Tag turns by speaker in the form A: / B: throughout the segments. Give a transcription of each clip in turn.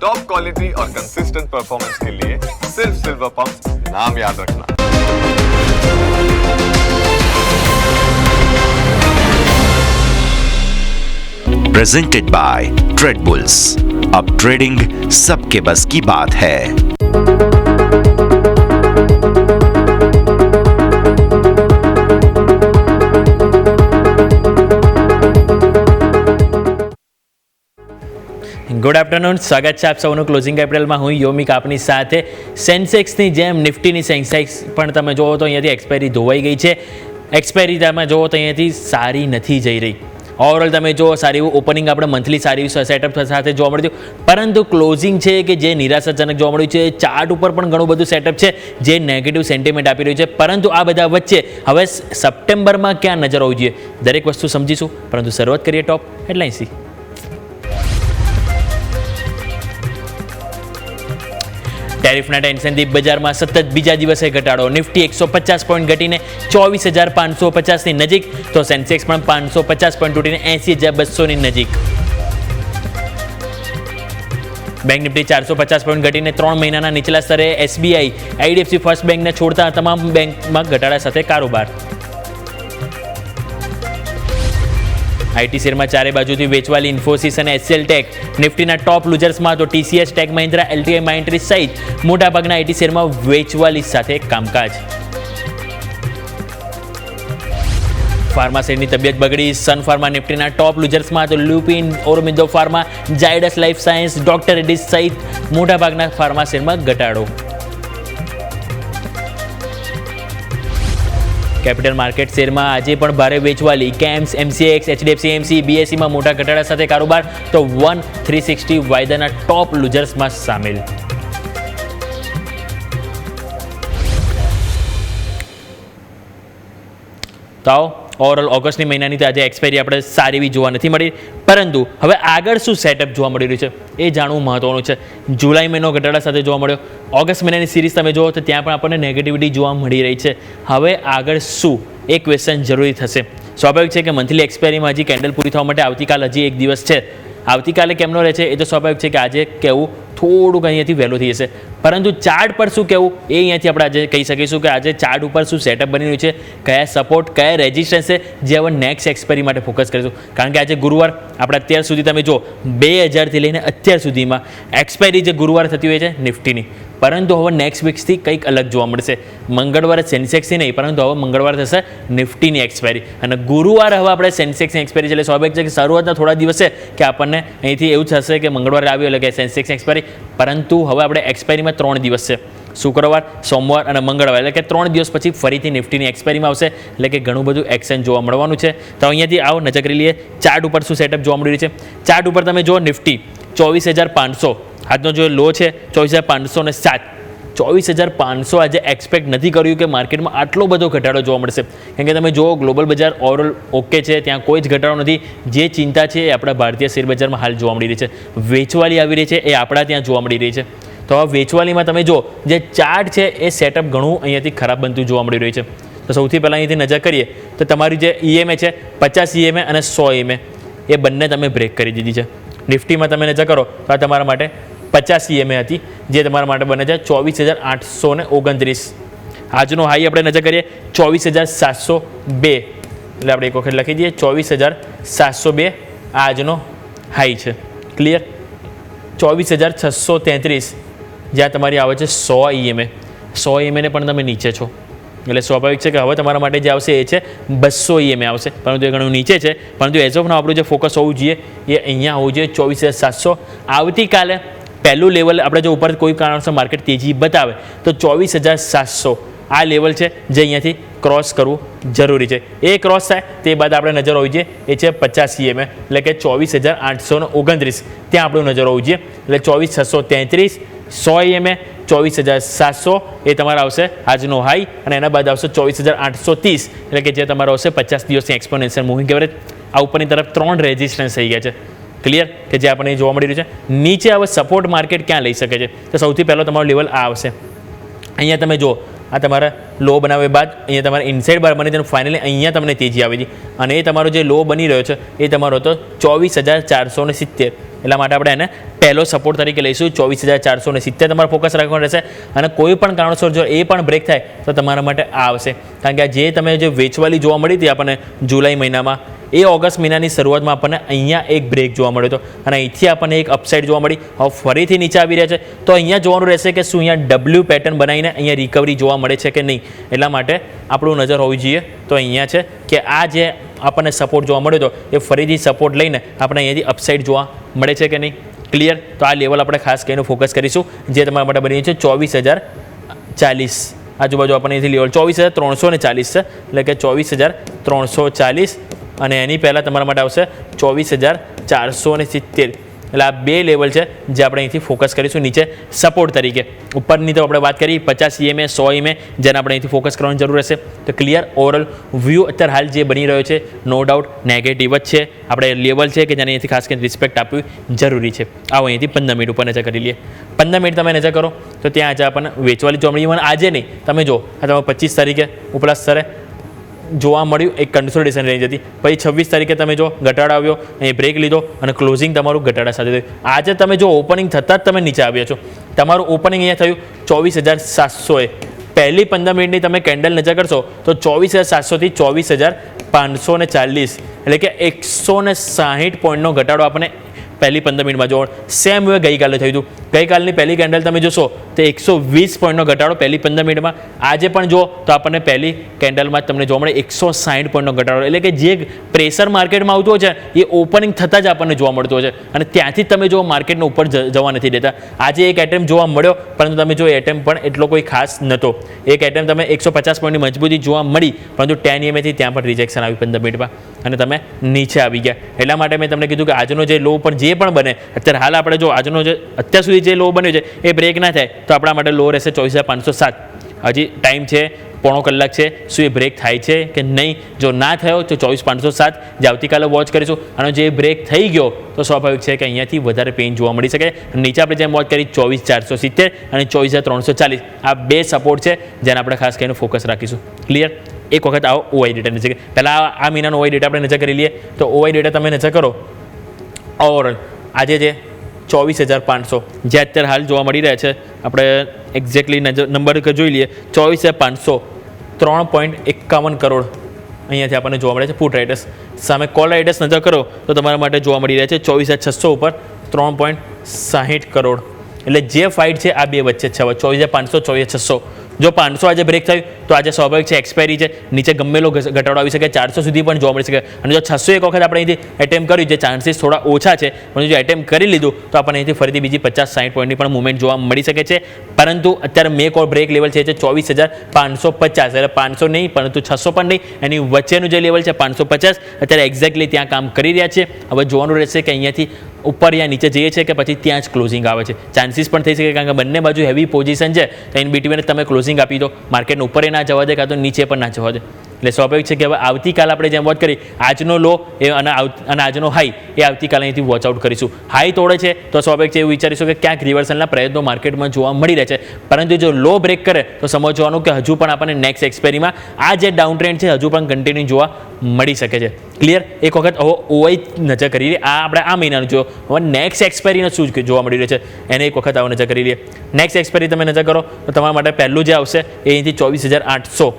A: Top quality और consistent performance के लिए सिर्फ सिल्वर पंप नाम याद रखना।
B: Presented by trade bulls. अब ट्रेडिंग सबके बस की बात है।
C: ગુડ આફ્ટરનૂન, સ્વાગત છે આપ સૌનું ક્લોઝિંગ કેપિટલમાં. હું યોમિક આપની સાથે. સેન્સેક્સની જેમ નિફ્ટીની સેન્સેક્સ પણ તમે જુઓ તો અહીંયાથી એક્સપાયરી ધોવાઈ ગઈ છે. એક્સપાયરી તમે જુઓ તો અહીંયાથી સારી નથી જઈ રહી. ઓવરઓલ તમે જુઓ સારી એવું ઓપનિંગ આપણે મંથલી સારી એવી સેટઅપ સાથે જોવા મળ્યું, પરંતુ ક્લોઝિંગ છે કે જે નિરાશાજનક જોવા મળ્યું છે. ચાર્ટ ઉપર પણ ઘણું બધું સેટઅપ છે જે નેગેટિવ સેન્ટિમેન્ટ આપી રહ્યું છે. પરંતુ આ બધા વચ્ચે હવે સપ્ટેમ્બરમાં ક્યાં નજર હોવી જોઈએ દરેક વસ્તુ સમજીશું. પરંતુ શરૂઆત કરીએ ટોપ હેડલાઇન્સથી. ટેરિફના ટેન્શનથી બજારમાં સતત બીજા દિવસે ઘટાડો. નિફ્ટી 150 પોઈન્ટ ઘટીને 24,550ની નજીક, તો સેન્સેક્સ પણ 550 પોઈન્ટ તૂટીને 80,200ની નજીક. બેંક નિફ્ટી 450 પોઈન્ટ ઘટીને 3 મહિનાના નીચલા સ્તરે. એસબીઆઈ, આઈડીએફસી ફર્સ્ટ બેંકને છોડતા તમામ બેંકમાં ઘટાડા સાથે કારોબાર. આઈટી શેરમાં ચારે બાજુથી વેચવાલી ઇન્ફોસિસ અને એચસીએલ ટેક. નિફ્ટીના ટોપ લૂઝર્સમાં તો ટીસીએસ, ટેક મહિન્દ્રા, એલટીઆઈ, માઇન્ટ્રી સહિત મોટાભાગના આઈટી શેરમાં વેચવાલી સાથે કામકાજ. ફાર્મા શેરની તબિયત બગડી. સન ફાર્મા નિફ્ટીના ટોપ લૂઝર્સમાં તો Lupin, Aurobindo pharma, Zydus life science, doctor Reddy's સહિત મોટાભાગના ફાર્મા શેરમાં ઘટાડો. કેપિટલ માર્કેટ શેરમાં આજે પણ ભારે વેચવાલી. કેમ્સ, એમસીએક્સ, એચડીએફસી એમસી, બીએસસીમાં મોટા ઘટાડા સાથે કારોબાર, તો 1360 વાયદાના ટોપ લૂઝર્સમાં સામેલ. તો ઓવરઓલ ઓગસ્ટની મહિનાની તો આજે એક્સપાયરી આપણે સારી એવી જોવા નથી મળી, પરંતુ હવે આગળ શું સેટઅપ જોવા મળી રહ્યું છે એ જાણવું મહત્વનું છે. જુલાઈ મહિનો ઘટાડા સાથે જોવા મળ્યો. ઓગસ્ટ મહિનાની સિરીઝ તમે જુઓ તો ત્યાં પણ આપણને નેગેટિવિટી જોવા મળી રહી છે. હવે આગળ શું એ ક્વેશ્ચન જરૂરી થશે. સ્વાભાવિક છે કે મંથલી એક્સપાયરીમાં હજી કેન્ડલ પૂરી થવા માટે આવતીકાલ હજી એક દિવસ છે. આવતીકાલે કેમનો રહે છે એ તો સ્વાભાવિક છે કે આજે કહેવું થોડુંક અહીંયાથી વહેલું થઈ જશે, પરંતુ ચાર્ટ પર શું કહેવું એ અહીંયાથી આપણે આજે કહી શકીશું કે આજે ચાર્ટ ઉપર શું સેટઅપ બની રહ્યું છે, કયા સપોર્ટ, કયા રેઝિસ્ટન્સ છે, જે હવે નેક્સ્ટ એક્સપાયરી માટે ફોકસ કરીશું. કારણ કે આજે ગુરુવાર આપણે અત્યાર સુધી તમે જો 2000થી લઈને અત્યાર સુધીમાં એક્સપાયરી જે ગુરુવાર થતી હોય છે નિફ્ટીની, પરંતુ હવે નેક્સ્ટ વીક્સથી કંઈક અલગ જોવા મળશે. મંગળવારે સેન્સેક્સની નહીં, પરંતુ હવે મંગળવાર થશે નિફ્ટીની એક્સપાયરી, અને ગુરુવાર હવે આપણે સેન્સેક્સની એક્સપાયરી છે. એટલે સ્વાભાવિક છે કે શરૂઆતના થોડા દિવસ છે કે આપણને અહીંથી એવું થશે કે મંગળવારે આવ્યું એટલે કે સેન્સેક્સની એક્સપાયરી, પરંતુ હવે આપણે એક્સપાયરીમાં 3 દિવસ છે. શુક્રવાર, સોમવાર અને મંગળવાર, એટલે કે 3 દિવસ પછી ફરીથી નિફ્ટીની એક્સપાયરીમાં આવશે. એટલે કે ઘણું બધું એક્શન જોવા મળવાનું છે. તો અહીંયાથી આવો નજર કરી લઈએ ચાર્ટ ઉપર શું સેટઅપ જોવા મળી રહ્યું છે. ચાર્ટ ઉપર તમે જો નિફ્ટી 24,500 આજનો જો લો છે 24,507. 24,500 આજે એક્સપેક્ટ નથી કર્યું કે માર્કેટમાં આટલો બધો ઘટાડો જોવા મળશે. કેમ કે તમે જુઓ ગ્લોબલ બજાર ઓવરઓલ ઓકે છે, ત્યાં કોઈ જ ઘટાડો નથી. જે ચિંતા છે એ આપણા ભારતીય શેર બજારમાં હાલ જોવા મળી રહી છે. વેચવાલી આવી રહી છે એ આપણા ત્યાં જોવા મળી રહી છે. તો આ વેચવાલીમાં તમે જો જે ચાર્ટ છે એ સેટઅપ ઘણું અહીંયાથી ખરાબ બનતું જોવા મળી રહ્યું છે. તો સૌથી પહેલાં અહીંયાથી નજર કરીએ તો તમારી જે ઈએમએ છે 50 ઈએમએ અને 100 ઈએમએ એ બંને તમે બ્રેક કરી દીધી છે. નિફ્ટીમાં તમે નજર કરો તો આ તમારા માટે 50 ઈએમએ હતી, જે તમારા માટે બને છે 24,829. આજનો હાઈ આપણે નજર કરીએ 24,702. એટલે આપણે એક વખત લખી દઈએ 24,702 આજનો હાઈ છે. ક્લિયર? 24,633 જ્યાં તમારી આવે છે 100 ઈએમએ. 100 ઈએમએને પણ તમે નીચે છો, એટલે સ્વાભાવિક છે કે હવે તમારા માટે જે આવશે એ છે 200 ઈએમએ આવશે, પરંતુ એ ઘણું નીચે છે. પરંતુ એઝ ઓફ નાઉ આપણું જે ફોકસ હોવું જોઈએ એ અહીંયા હોવું જોઈએ 24,700. આવતીકાલે પહેલું લેવલ આપણે જો ઉપર કોઈ કારણસર માર્કેટ તેજી બતાવે તો 24,700 આ લેવલ છે જે અહીંયાથી ક્રોસ કરવું જરૂરી છે. એ ક્રોસ થાય તે બાદ આપણે નજર હોવી જોઈએ એ છે 50 ઈએમએ, એટલે કે 24,829 ત્યાં આપણું નજર હોવું જોઈએ. એટલે 24,633, 100 ઈએમએ, 24,700 એ તમારા આવશે આજનો હાઈ, અને એના બાદ આવશે 24,830, એટલે કે જે તમારો આવશે 50 દિવસની એક્સપોનેન્શિયલ મૂવિંગ એવરેજ. આ ઉપરની તરફ 3 રેઝિસ્ટન્સ થઈ ગયા છે. ક્લિયર? કે જે આપણને જોવા મળી રહ્યું છે. નીચે હવે સપોર્ટ માર્કેટ ક્યાં લઈ શકે છે? તો સૌથી પહેલો તમારો લેવલ આ આવશે. અહીંયા તમે જો આ તમારા લો બનાવ્યા બાદ અહીંયા તમારે ઇનસાઇડ બાર બની તેનું ફાઇનલી અહીંયા તમને તેજી આવી હતી અને એ તમારો જે લો બની રહ્યો છે એ તમારો હતો 24,470. એટલા માટે આપણે એને પહેલો સપોર્ટ તરીકે લઈશું. 24,470 તમારે ફોકસ રાખવાનું રહેશે અને કોઈ પણ કારણોસર જો એ પણ બ્રેક થાય તો તમારા માટે આ આવશે. કારણ કે આ જે તમે જે વેચવાલી જોવા મળી હતી આપણને જુલાઈ મહિનામાં, એ ઓગસ્ટ મહિનાની શરૂઆતમાં આપણને અહીંયા એક બ્રેક જોવા મળ્યો હતો અને અહીંથી આપણને એક અપસાઇડ જોવા મળી. હવે ફરીથી નીચે આવી રહ્યા છે તો અહીંયા જોવાનું રહેશે કે શું અહીંયા ડબલ્યુ પેટર્ન બનાવીને અહીંયા રિકવરી જોવા મળે છે કે નહીં. એટલા માટે આપણું નજર હોવી જોઈએ તો અહીંયા છે કે આ જે આપણને સપોર્ટ જોવા મળ્યો હતો એ ફરીથી સપોર્ટ લઈને આપણે અહીંયાથી અપસાઇડ જોવા મળે છે કે નહીં. ક્લિયર? તો આ લેવલ આપણે ખાસ કરીને ફોકસ કરીશું જે તમારા માટે બની છે 24,040 આજુબાજુ આપણને અહીંથી લેવલ 24,340 છે એટલે કે 24,340 અને એની પહેલાં તમારા માટે આવશે 24,470. એટલે આ બે લેવલ છે જે આપણે અહીંથી ફોકસ કરીશું નીચે સપોર્ટ તરીકે. ઉપરની તો આપણે વાત કરી 50 EMA 100 EMA જેને આપણે અહીંથી ફોકસ કરવાની જરૂર રહેશે. તો ક્લિયર ઓવરઓલ વ્યૂ અત્યારે હાલ જે બની રહ્યો છે નો ડાઉટ નેગેટિવ જ છે. આપણે લેવલ છે કે જેને અહીંથી ખાસ કરીને રિસ્પેક્ટ આપવી જરૂરી છે. આવો અહીંથી 15 મિનિટ ઉપર નજર કરી લઈએ. 15 મિનિટ તમે નજર કરો તો ત્યાં આજે આપણને વેચવાલી જોવા મળી. આજે નહીં, તમે જો આ તમે 25 તારીખે ઉપલા સ્તરે જોવા મળ્યું એક કન્સોલિડેશન રેન્જ હતી. પછી 26 તારીખે તમે જો ઘટાડો આવ્યો, અહીં બ્રેક લીધો અને ક્લોઝિંગ તમારું ઘટાડા સાથે થયું. આજે તમે જો ઓપનિંગ થતાં જ તમે નીચે આવ્યા છો. તમારું ઓપનિંગ અહીંયા થયું 24,700. પહેલી 15 મિનિટની તમે કેન્ડલ નજર કરશો તો 24,700 થી 24,540 એટલે કે 160 પોઈન્ટનો ઘટાડો આપણને પહેલી 15 મિનિટમાં જોવા. સેમ વે ગઈકાલે થયું હતું. ગઈકાલની પહેલી કેન્ડલ તમે જોશો તો 120 પોઈન્ટનો ઘટાડો પહેલી 15 મિનિટમાં. આજે પણ જો તો આપણને પહેલી કેન્ડલમાં જ તમને જોવા મળે 160 પોઈન્ટનો ઘટાડો. એટલે કે જે પ્રેશર માર્કેટમાં આવતું હોય છે એ ઓપનિંગ થતાં જ આપણને જોવા મળતું હોય છે અને ત્યાંથી જ તમે જો માર્કેટનો ઉપર જવા નથી દેતા. આજે એક એટેમ્પ જોવા મળ્યો પરંતુ તમે જો એટેમ્પ પણ એટલો કોઈ ખાસ નહોતો. એક એટેમ્પ તમે 150 પોઈન્ટની મજબૂતી જોવા મળી પરંતુ 10 EMA થી ત્યાં પણ રિજેક્શન આવી 15 મિનિટમાં અને તમે નીચે આવી ગયા. એટલા માટે મેં તમને કીધું કે આજનો જે લો પર જે પણ બને અત્યારે હાલ આપણે જો આજનો જે અત્યાર સુધી જે લો બન્યો છે એ બ્રેક ના થાય તો આપણા માટે લો રહેશે 24,507. હજી ટાઈમ છે, પોણો કલાક છે. શું એ બ્રેક થાય છે કે નહીં? જો ના થયો તો 24,507 જે આવતીકાલે વોચ કરીશું. અને જે બ્રેક થઈ ગયો તો સ્વાભાવિક છે કે અહીંયાથી વધારે પેઇન જોવા મળી શકે. નીચે આપણે જેમ વોચ કરી 24,470 અને 24,340 આ બે સપોર્ટ છે જેને આપણે ખાસ કરીને ફોકસ રાખીશું. ક્લિયર? એક વખત આવો ઓઆઈ ડેટાની જગ્યાએ પહેલાં આ મહિનાનો ઓઆઈ ડેટા આપણે નજર કરી લઈએ. તો ઓઆઈ ડેટા તમે નજર કરો ઓવરઓલ આજે જે 24,500 જે અત્યારે હાલ જોવા મળી રહ્યા છે આપણે એક્ઝેક્ટલી નંબર જોઈ લઈએ 24,500 3.51 કરોડ અહીંયાથી આપણને જોવા મળે છે પુટ રાઇડર્સ. સામે કોલ રાઇડર્સ નજર કરો તો તમારા માટે જોવા મળી રહ્યા છે 24,600 ઉપર 3.60 કરોડ. એટલે જે ફાઇટ છે આ બે વચ્ચે છે. 24,500 24,600 જો 500 આજે બ્રેક થયું તો આજે સ્વાભાવિક છે એક્સપાયરી છે, નીચે ગમેલો ઘટાડો આવી શકે, 400 સુધી પણ જોવા મળી શકે. અને જો 600 એક વખત આપણે અહીંથી એટેમ્પ કર્યું જે ચાન્સીસ થોડા ઓછા છે પણ જો એટેમ્પ કરી લીધું તો આપણને અહીંથી ફરીથી બીજી 50-60 પોઈન્ટની પણ મુવમેન્ટ જોવા મળી શકે છે. પરંતુ અત્યારે મેક ઓર બ્રેક લેવલ છે 24,550 એટલે 500 નહીં પરંતુ 600 પણ નહીં, એની વચ્ચેનું જે લેવલ છે 550 અત્યારે એક્ઝેક્ટલી ત્યાં કામ કરી રહ્યા છે. હવે જોવાનું રહેશે કે અહીંયાથી ઉપર યા નીચે જઈએ છે કે પછી ત્યાં જ ક્લોઝિંગ આવે છે. ચાન્સીસ પણ થઈ શકે કારણ કે બંને બાજુ હેવી પોઝિશન છે તો ઇન બિટવીન તમે ક્લોઝિંગ આપી દો, માર્કેટને ઉપર ના જવા દે કાં તો નીચે પણ ના જવા દે. એટલે સ્વાભાવિક છે કે હવે આવતીકાલે આપણે જેમ વોચ કરી આજનો લો એ અને આજનો હાઈ એ આવતીકાલે અહીંથી વોચ આઉટ કરીશું. હાઈ તોડે છે તો સ્વાભાવિક છે એવું વિચારીશું કે ક્યાંક રિવર્સલના પ્રયત્નો માર્કેટમાં જોવા મળી રહે છે. પરંતુ જો લો બ્રેક કરે તો સમજવાનું કે હજુ પણ આપણને નેક્સ્ટ એક્સપાયરીમાં આ જે ડાઉન ટ્રેન્ડ છે હજુ પણ કન્ટિન્યુ જોવા મળી શકે છે. ક્લિયર? એક વખત હવે ઓઆઈ નજર કરી લઈએ. આ આપણે આ મહિનાનું જો હવે નેક્સ્ટ એક્સપાયરીનો શું જોવા મળી રહ્યું છે એને એક વખત આવો નજર કરી લઈએ. નેક્સ્ટ એક્સપાયરી તમે નજર કરો તો તમારા માટે પહેલું જે આવશે એ અહીંથી 24,800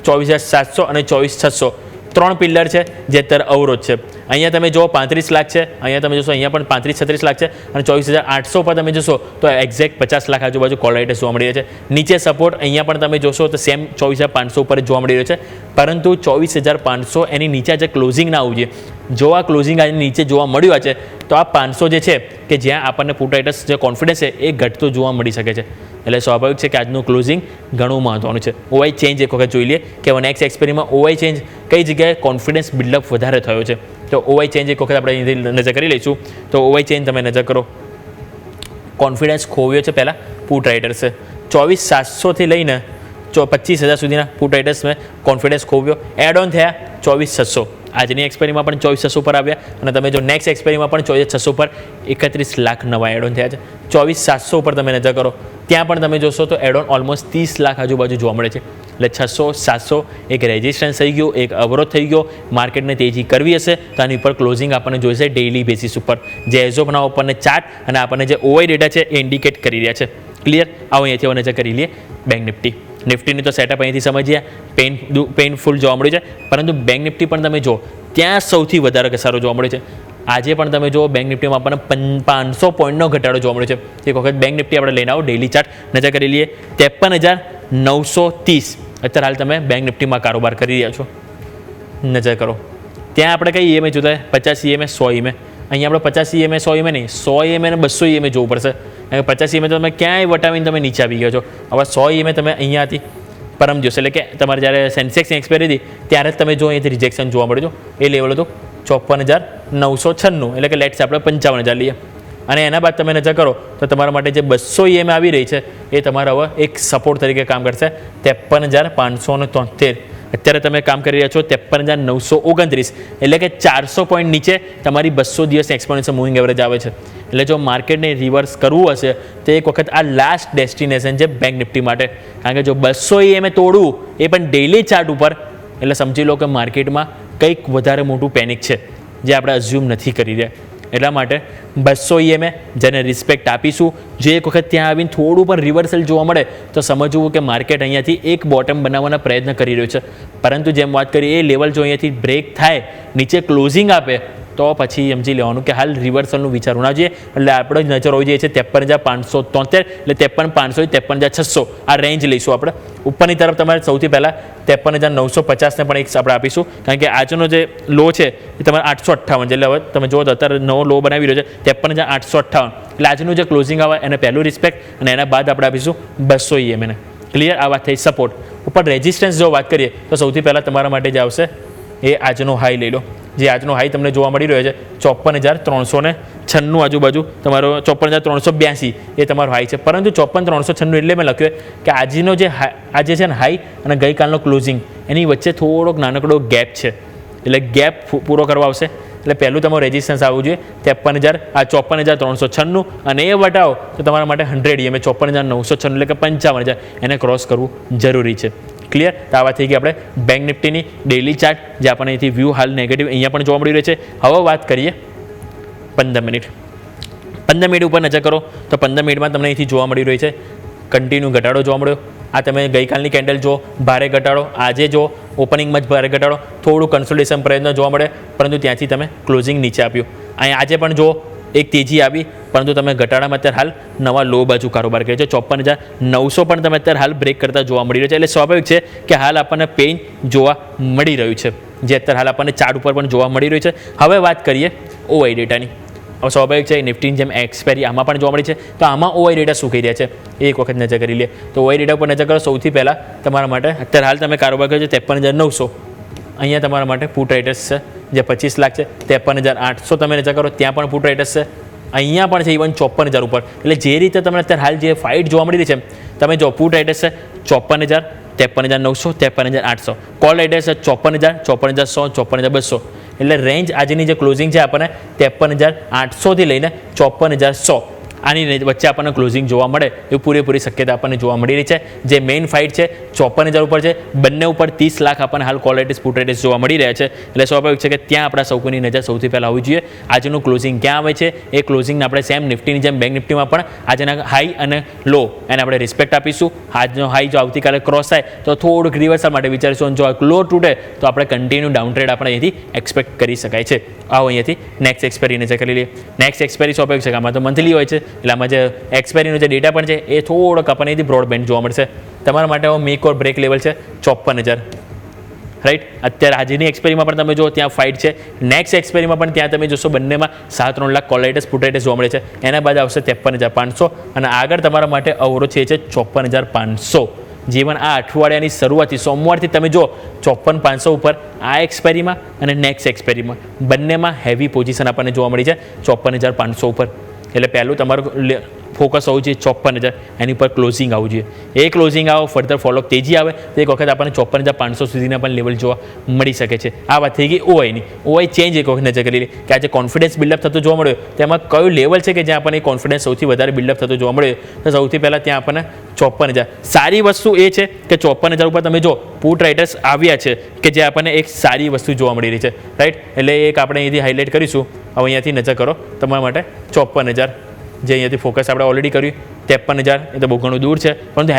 C: 24,700 અને 24,600 ત્રણ પિલ્લર છે જે અત્યારે અવરોધ છે. અહીંયા તમે જો 35 લાખ છે, અહીંયા તમે જોશો અહીંયા પણ 35-36 લાખ છે અને 24,800 પર તમે જોશો તો એક્ઝેક્ટ 50 લાખ આજુબાજુ કોલ રાઇટર્સ જોવા મળી રહ્યા છે. નીચે સપોર્ટ અહીંયા પણ તમે જોશો તો સેમ 24,500 ઉપર જોવા મળી રહ્યો છે. પરંતુ 24,500 એની નીચે જે ક્લોઝિંગ ના આવવું જોઈએ. જો આ ક્લોઝિંગ આજે નીચે જોવા મળ્યું છે તો આ 500 જે છે કે જ્યાં આપણને પુટ રાઇટર્સ જે કોન્ફિડન્સ છે એ ઘટતો જોવા મળી શકે છે. એટલે સ્વાભાવિક છે કે આજનું ક્લોઝિંગ ઘણું મહત્વનું છે. ઓઆઈ ચેન્જ એક વખત જોઈ લઈએ કે હવે નેક્સ્ટ એક્સપેરીમાં ઓઆઈ ચેન્જ કઈ જગ્યાએ કોન્ફિડન્સ બિલ્ડઅપ વધારે થયો છે. તો ઓઆઈ ચેન્જ એક વખત આપણે અહીંથી નજર કરી લઈશું. તો ઓઆઈ ચેન્જ તમે નજર કરો કોન્ફિડન્સ ખોવ્યો છે પહેલાં પુટ રાઇટર્સે 24,700 થી લઈને 25,000 સુધીના પુટ રાઇટર્સ મેં કોન્ફિડન્સ ખોવ્યો. એડ ઓન થયા 24,600 આજની એક્સપાયરીમાં પણ 24,600 પર આવ્યા અને તમે જો નેક્સ્ટ એક્સપાયરીમાં પણ 24,600 પર 31 લાખ નવા એડ ઓન થયા છે. 24,700 પર તમે નજર કરો, ત્યાં પણ તમે જોશો તો એડ ઓન ઓલમોસ્ટ 30 લાખ આજુબાજુ જોવા મળે છે. એટલે 600-700 એક રેઝિસ્ટન્સ થઈ ગયો, એક અવરોધ થઈ ગયો. માર્કેટને તેજી કરવી હશે તો આની ઉપર ક્લોઝિંગ આપણને જોઈશે ડેઇલી બેસિસ ઉપર, જે એઝ ઓફ નાઉ આપણને ચાર્ટ અને આપણને જે ઓવાઈ ડેટા છે એ ઇન્ડિકેટ કરી રહ્યા છે. ક્લિયર? આવો અહીંયાથી હવે નજર કરી લઈએ બેંક નિફ્ટી. નિફ્ટીની તો સેટઅપ અહીંથી સમજીએ, પેઇનફુલ જોવા મળ્યું છે, પરંતુ બેંક નિફ્ટી પણ તમે જો ત્યાં સૌથી વધારે ઘસારો જોવા મળે છે. આજે પણ તમે જો બેંક નિફ્ટીમાં આપણને 500 પોઈન્ટનો ઘટાડો જોવા મળ્યો છે. એક વખત બેંક નિફ્ટી આપણે લઈને આવો, ડેઇલી ચાર્ટ નજર કરી લઈએ. 53,930 અત્યારે હાલ તમે બેંક નિફ્ટીમાં કારોબાર કરી રહ્યા છો. નજર કરો, ત્યાં આપણે કઈ ઈએમઆઈ જોતા હોય? 50 ઈએમઆઈ, 100 ઈએમઆઈ. અહીંયા આપણે 50 ઈએમઆઈ, 100 ઈએમઆઈ નહીં, 100 ઈએમઆઈ અને 200 ઈએમઆઈ જોવું પડશે. 50 ઈએમઆઈ તો તમે ક્યાંય વટાવીને તમે નીચે આવી ગયા છો. હવે 100 ઈએમઆઈ તમે અહીંયા હતી પરમ દિવસે, એટલે કે તમારે જ્યારે સેન્સેક્સની એક્સપાયરી હતી ત્યારે જ તમે જો અહીંથી રિજેક્શન જોવા મળ્યું. એ લેવલ હતું 54,996, એટલે કે લેટ્સ આપણે 55,000 લઈએ. અને એના બાદ તમે નજર કરો તો તમારા માટે જે 200 ઈએમઆઈ આવી રહી છે એ તમારા હવે એક સપોર્ટ તરીકે કામ કરશે. 53,573 અત્યારે તમે કામ કરી રહ્યા છો. 53,929, એટલે કે 400 પોઈન્ટ નીચે તમારી 200 દિવસની એક્સપોનેન્શિયલ મૂવિંગ એવરેજ આવે છે. એટલે જો માર્કેટને રિવર્સ કરવું હશે તો એક વખત આ લાસ્ટ ડેસ્ટિનેશન છે બેંક નિફ્ટી માટે. કારણ કે જો 200 ઈએમઆઈ તોડવું એ પણ ડેઇલી ચાર્ટ ઉપર, એટલે સમજી લો કે માર્કેટમાં કંઈક વધારે મોટું પેનિક છે જે આપણે અઝ્યુમ નથી કરી રહ્યા. એટલા માટે 200 ઈએમઆઈ જેને રિસ્પેક્ટ આપીશું, જે એક વખત ત્યાં આવીને થોડું પણ રિવર્સલ જોવા મળે તો સમજવું કે માર્કેટ અહીંયાથી એક બોટમ બનાવવાના પ્રયત્ન કરી રહ્યું છે. પરંતુ જેમ વાત કરી એ લેવલ જો અહીંયાથી બ્રેક થાય, નીચે ક્લોઝિંગ આપે, તો પછી સમજી લેવાનું કે હાલ રિવર્સલનું વિચારવું ના જોઈએ. એટલે આપણે નજર હોવી જોઈએ છે 53,573, એટલે 53,500 53,600 આ રેન્જ લઈશું આપણે. ઉપરની તરફ તમારે સૌથી પહેલાં 53,950ને પણ એક આપણે આપીશું, કારણ કે આજનો જે લો છે એ તમારે 858, એટલે હવે તમે જુઓ તો અત્યારે નવો લો બનાવી રહ્યો છે 53,858, એટલે આજનું જે ક્લોઝિંગ આવે એને પહેલું રિસ્પેક્ટ અને એના બાદ આપણે આપીશું 200 ઈએમઆઈને. ક્લિયર? આ વાત થઈ સપોર્ટ ઉપર. રેઝિસ્ટન્સ જો વાત કરીએ તો સૌથી પહેલાં તમારા માટે જે આવશે એ આજનો હાઈ લઈ લો. જે આજનો હાઈ તમને જોવા મળી રહ્યો છે 54,396 આજુબાજુ, તમારો 54,382 એ તમારો હાઈ છે. પરંતુ 54,396 એટલે મેં લખ્યું કે આજનો જે આજે છે ને હાઈ અને ગઈકાલનો ક્લોઝિંગ એની વચ્ચે થોડોક નાનકડો ગેપ છે. એટલે ગેપ પૂરો કરવા આવશે. એટલે પહેલું તમારું રેઝિસ્ટન્સ આવવું જોઈએ 54,396, અને એ વટાવો તો તમારા માટે 100 ઈએમઆઈ 54,996, એટલે કે 55,000 એને ક્રોસ કરવું જરૂરી છે. ક્લિયર? તો આ વાત થઈ ગઈ આપણે બેંક નિફ્ટીની ડેઇલી ચાર્ટ, જે આપણને અહીંથી વ્યૂ હાલ નેગેટિવ અહીંયા પણ જોવા મળી રહ્યો છે. હવે વાત કરીએ 15 મિનિટ. 15 મિનિટ ઉપર નજર કરો તો 15 મિનિટમાં તમને અહીંથી જોવા મળી રહ્યો છે કન્ટિન્યુ ઘટાડો જોવા મળ્યો. આ તમે ગઈકાલની કેન્ડલ જો ભારે ઘટાડો, આજે જો ઓપનિંગમાં જ ભારે ઘટાડો, થોડું કન્સોલિડેશન પ્રયત્ન જોવા મળે, પરંતુ ત્યાંથી તમે ક્લોઝિંગ નીચે આપ્યું. અહીંયા આજે પણ જો એક તેજી આવી, પરંતુ તમે ઘટાડામાં અત્યારે હાલ નવા લો બાજુ કારોબાર કરે છે. 54,900 પણ તમે અત્યારે હાલ બ્રેક કરતા જોવા મળી રહ્યો છે. એટલે સ્વાભાવિક છે કે હાલ આપણને પેઇન જોવા મળી રહ્યું છે, જે અત્યારે હાલ આપણને ચાર્ટ ઉપર પણ જોવા મળી રહ્યું છે. હવે વાત કરીએ ઓવાઈ ડેટાની. હવે સ્વાભાવિક છે નિફ્ટીની જેમ એક્સપાયરી આમાં પણ જોવા મળી છે, તો આમાં ઓવાઈ ડેટા શું કહી રહ્યા છે એ એક વખત નજર કરી લે. તો ઓવાઈ ડેટા ઉપર નજર કરો. સૌથી પહેલાં તમારા માટે અત્યારે હાલ તમે કારોબાર કર્યો છે 53,900. અહીંયા તમારા માટે પુટ રાઇટર્સ છે જે 25 લાખ છે. 53,800 તમે નજર કરો, ત્યાં પણ પુટ રાઇટર્સ છે. અહીંયા પણ છે ઇવન 54,000 ઉપર. એટલે જે રીતે તમને અત્યારે હાલ જે ફાઇટ જોવા મળી રહી છે, તમે જો પુટ રાઇટર્સ છે 54,000, 53,900, 53,800. કોલ રાઇટર્સ છે 54,000, 54,100, 54,200. એટલે રેન્જ આજની જે ક્લોઝિંગ છે આપણને 53,800 થી લઈને 54,100 આની વચ્ચે આપણને ક્લોઝિંગ જોવા મળે એવું પૂરેપૂરી શક્યતા આપણને જોવા મળી રહી છે. જે મેઇન ફાઇટ છે 54,000 ઉપર છે. બંને ઉપર 30 લાખ આપણને હાલ કોલ રાઇટર્સ પુટ રાઇટર્સ જોવા મળી રહ્યા છે. એટલે સ્વાભાવિક છે કે ત્યાં આપણા સૌની નજર સૌથી પહેલાં હોવી જોઈએ. આજનું ક્લોઝિંગ ક્યાં આવે છે એ ક્લોઝિંગને આપણે સેમ નિફ્ટીની જેમ બેંક નિફ્ટીમાં પણ આજના હાઈ અને લો એને આપણે રિસ્પેક્ટ આપીશું. આજનો હાઈ જો આવતીકાલે ક્રોસ થાય તો થોડુંક રિવર્સલ માટે વિચારીશું, જો લો તૂટે તો આપણે કન્ટિન્યુ ડાઉન ટ્રેડ આપણે અહીંથી એક્સપેક્ટ કરી શકાય છે. આવો અહીંયાથી નેક્સ્ટ એક્સપાયરી નજર કરી લઈએ. નેક્સ્ટ એક્સપાયરી સ્વાભાવિક છે કે આમાં તો મંથલી હોય છે, એટલે આમાં જે એક્સપાયરીનો જે ડેટા પણ છે એ થોડોક આપણને અહીંથી બ્રોડબેન્ડ જોવા મળશે. તમારા માટે મેક ઓર બ્રેક લેવલ છે 54,000. રાઈટ? અત્યારે આજની એક્સપાયરીમાં પણ તમે જો ત્યાં ફાઇટ છે. નેક્સ્ટ એક્સપાયરીમાં પણ ત્યાં તમે જોશો બંનેમાં 3 lakh call writers put writers જોવા મળે છે. એના બાદ આવશે 53,500 અને આગળ તમારા માટે અવરોધ છે 54,500. જીવન આ અઠવાડિયાની શરૂઆતથી સોમવારથી તમે જો 54,500 ઉપર આ એક્સપાયરીમાં અને નેક્સ્ટ એક્સપાયરીમાં બંનેમાં હેવી પોઝિશન આપણને જોવા મળી છે 54,500 ઉપર. એટલે પહેલું તમારું ફોકસ હોવું જોઈએ 54,000, એની પર ક્લોઝિંગ આવવું જોઈએ. એ ક્લોઝિંગ આવો ફર્ધર ફોલોઅપ તેજી આવે તો એક વખત આપણને 54,500 સુધીના પણ લેવલ જોવા મળી શકે છે. આ વાત થઈ ગઈ ઓઆઈની. ઓઆઈ ચેન્જ એક વખત નજર કરી લે કે આજે કોન્ફિડન્સ બિલ્ડઅપ થતો જોવા મળ્યો, તેમાં કયું લેવલ છે કે જ્યાં આપણને કોન્ફિડન્સ સૌથી વધારે બિલ્ડઅપ થતો જોવા મળ્યો. તો સૌથી પહેલાં ત્યાં આપણને 54,000. સારી વસ્તુ એ છે કે 54,000 ઉપર તમે જો પુટ રાઇટર્સ આવ્યા છે કે જે આપણને એક સારી વસ્તુ જોવા મળી રહી છે, રાઈટ. એટલે એક આપણે અહીંથી હાઇલાઇટ કરીશું. હવે અહીંયાથી નજર કરો તમારા માટે 54,000 જે અહીંયાથી ફોકસ આપણે ઓલરેડી કર્યું. 53,000 એ તો બહુ ઘણું દૂર છે, પરંતુ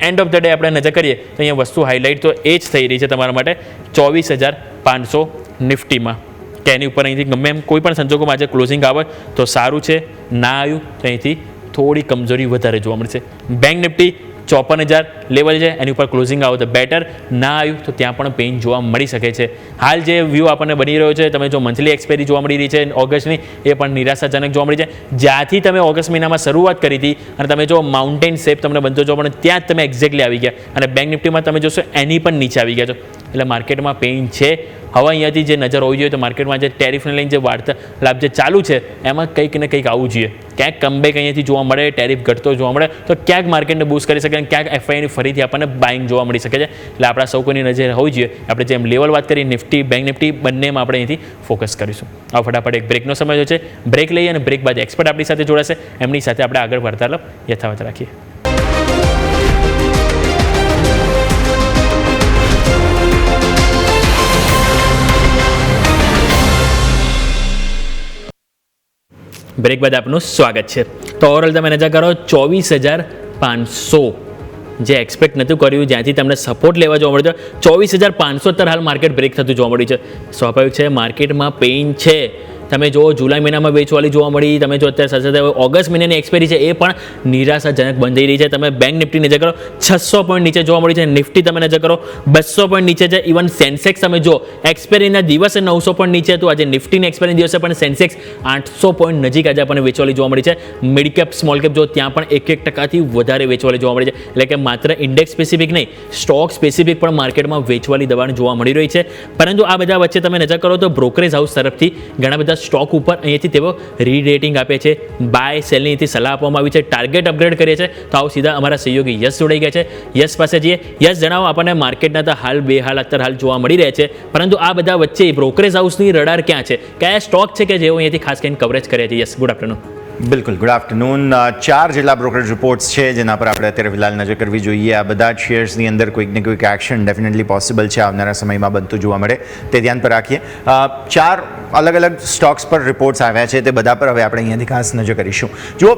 C: એન્ડ ઓફ ધ ડે આપણે નજર કરીએ તો અહીંયા વસ્તુ હાઇલાઇટ તો એ જ થઈ રહી છે તમારા માટે 24,500 નિફ્ટીમાં. કે એની ઉપર અહીંથી ગમે એમ કોઈ પણ સંજોગોમાં આજે ક્લોઝિંગ આવે તો સારું છે, ના આવ્યું તો અહીંથી થોડી કમજોરી વધારે જોવા મળશે. બેંક નિફ્ટી 54,000 લેવલ છે, એની ઉપર ક્લોઝિંગ આવે તો બેટર, ના આવ્યું તો ત્યાં પણ પેઇન જોવા મળી શકે છે. હાલ જે વ્યૂ આપણને બની રહ્યો છે, તમે જો મંથલી એક્સપાયરી જોવા મળી રહી છે ઓગસ્ટની, એ પણ નિરાશાજનક જોવા મળી છે. જ્યાંથી તમે ઓગસ્ટ મહિનામાં શરૂઆત કરી હતી અને તમે જો માઉન્ટેન શેપ તમને બનતો જોવા મળે ત્યાં જ તમે એક્ઝેક્ટલી આવી ગયા, અને બેંક નિફ્ટીમાં તમે જોશો એની પણ નીચે આવી ગયા છો. એટલે માર્કેટમાં પેઇન છે. હવે અહીંયાથી જે નજર હોવી જોઈએ તો માર્કેટમાં જે ટેરિફને લઈને જે વાર્તાલાપ જે ચાલુ છે એમાં કંઈક ને કંઈક આવવું જોઈએ. ક્યાંક કમબેક અહીંયાથી જોવા મળે, ટેરિફ ઘટતો જોવા મળે તો ક્યાંક માર્કેટને બૂસ્ટ કરી શકે અને ક્યાંક એફઆઈની ફરીથી આપણને બાઇંગ જોવા મળી શકે છે. એટલે આપણા સૌ કોઈની નજર હોવી જોઈએ. આપણે જેમ લેવલ વાત કરી નિફ્ટી, બેંક નિફ્ટી બંનેમાં આપણે અહીંથી ફોકસ કરીશું. આ ફટાફટ એક બ્રેકનો સમય છે, બ્રેક લઈએ અને બ્રેક બાદ એક્સપર્ટ આપણી સાથે જોડાશે. એમની સાથે આપણે આગળ વાર્તાલાપ યથાવત રાખીએ. બ્રેક બાદ આપનું સ્વાગત છે. તો ઓવરઓલ તમે નજર કરો 24,500 જે એક્સપેક્ટ નહોતું કર્યું, જ્યાંથી તમને સપોર્ટ લેવા જોવા મળ્યો છે 24,500 અત્યારે હાલ માર્કેટ બ્રેક થતું જોવા મળ્યું છે. સ્વાભાવિક છે માર્કેટમાં પેઇન છે. તમે જો જુલાઈ મહિનામાં વેચવાલી જોવા મળી, તમે જો અત્યારે સાથે સાથે ઓગસ્ટ મહિનાની એક્સપાયરી છે એ પણ નિરાશાજનક બંધ થઈ રહી છે. તમે બેંક નિફ્ટી નજર કરો 600 પોઈન્ટ નીચે જોવા મળી છે. નિફ્ટી તમે નજર કરો 200 પોઈન્ટ નીચે છે. ઇવન સેન્સેક્સ તમે જો એક્સપાયરીના દિવસે 900 પોઈન્ટ નીચે હતું, આજે નિફ્ટીની એક્સપાયરી દિવસે પણ સેન્સેક્સ 800 પોઈન્ટ નજીક આજે આપણને વેચવાલી જોવા મળી છે. મિડ કેપ સ્મોલ કેપ જો ત્યાં પણ 1% વધારે વેચવાલી જોવા મળી છે. એટલે કે માત્ર ઇન્ડેક્સ સ્પેસિફિક નહીં, સ્ટોક સ્પેસિફિક પણ માર્કેટમાં વેચવાલી દબાણ જોવા મળી રહી છે. પરંતુ આ બધા વચ્ચે તમે નજર કરો તો બ્રોકરેજ હાઉસ તરફથી ઘણા બધા સ્ટોક ઉપર અહીંયાથી તેઓ રીરેટિંગ આપે છે, બાય સેલની અહીંથી સલાહ આપવામાં આવી છે, ટાર્ગેટ અપગ્રેડ કરીએ છે. તો આવો સીધા અમારા સહયોગી યશ જોડાઈ ગયા છે. યશ પાસે જઈએ. યશ, જણાવો આપણને માર્કેટના તો હાલ બેહાલ અત્યારે હાલ જોવા મળી રહ્યા છે, પરંતુ આ બધા વચ્ચે બ્રોકરેજ હાઉસની રડાર ક્યાં છે, કયા સ્ટોક છે કે જેઓ અહીંયાથી ખાસ કરીને કવરેજ કર્યા છે? Yes, good afternoon.
D: બિલકુલ, ગુડ આફ્ટરનૂન. 4 જેટલા બ્રોકરેજ રિપોર્ટ્સ છે જેના પર આપણે અત્યારે ફિલહાલ નજર કરવી જોઈએ. આ બધા જ શેર્સની અંદર કોઈક ને કોઈક એક્શન ડેફિનેટલી પોસિબલ છે, આવનારા સમયમાં બનતું જોવા મળે તે ધ્યાન પર રાખીએ. 4 અલગ અલગ સ્ટોક્સ પર રિપોર્ટ્સ આવ્યા છે, તે બધા પર હવે આપણે અહીંયાથી ખાસ નજર કરીશું. જો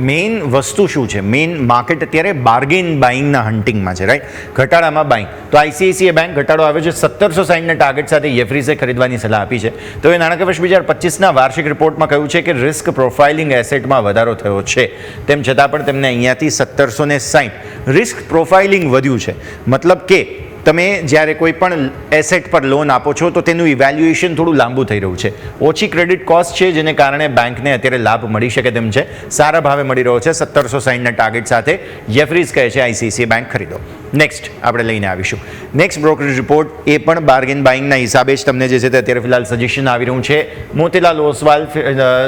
D: મેઇન વસ્તુ શું છે, મેઇન માર્કેટ અત્યારે બાર્ગેન બાઇંગના હન્ટિંગમાં છે, રાઈટ. ઘટાડામાં બાઇંગ. તો આઈસીઆઈસીઆઈ બેંક ઘટાડો આવ્યો છે 1760ના ટાર્ગેટ સાથે જેફરીઝે ખરીદવાની સલાહ આપી છે. તો એ નાણાકીય વર્ષ 2025ના વાર્ષિક રિપોર્ટમાં કહ્યું છે કે રિસ્ક પ્રોફાઇલિંગ એસેટમાં વધારો થયો છે. તેમ છતાં પણ તેમને અહીંયાથી 1760 રિસ્ક પ્રોફાઇલિંગ વધ્યું છે. મતલબ કે તમે જ્યારે કોઈ પણ એસેટ પર લોન આપો છો તો તેનું ઇવેલ્યુએશન થોડું લાંબુ થઈ રહ્યું છે. ઓછી ક્રેડિટ કોસ્ટ છે જેને કારણે બેંકને અત્યારે લાભ મળી શકે તેમ છે. સારા ભાવે મળી રહ્યો છે. 1760ના ટાર્ગેટ સાથે જેફરીઝ કહે છે આઈસીઆઈસીઆઈ બેંક ખરીદો. નેક્સ્ટ આપણે લઈને આવીશું નેક્સ્ટ બ્રોકરેજ રિપોર્ટ. એ પણ બાર્ગેન બાઇંગના હિસાબે જ તમને જે છે તે અત્યારે ફિલહાલ સજેશન આવી રહ્યું છે મોતીલાલ ઓસવાલ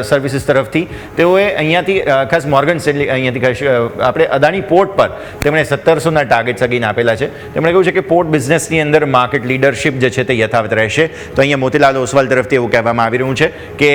D: સર્વિસીસ તરફથી. તેઓએ અહીંયાથી ખાસ મોર્ગન સ્ટેનલી અહીંયાથી આપણે અદાણી પોર્ટ પર તેમણે 1700ના ટાર્ગેટ સગીને આપેલા છે. તેમણે કહ્યું છે કે પોર્ટ બિઝનેસની અંદર માર્કેટ લીડરશિપ જે છે તે યથાવત રહેશે. તો અહીંયા મોતીલાલ ઓસવાલ તરફથી એવું કહેવામાં આવી રહ્યું છે કે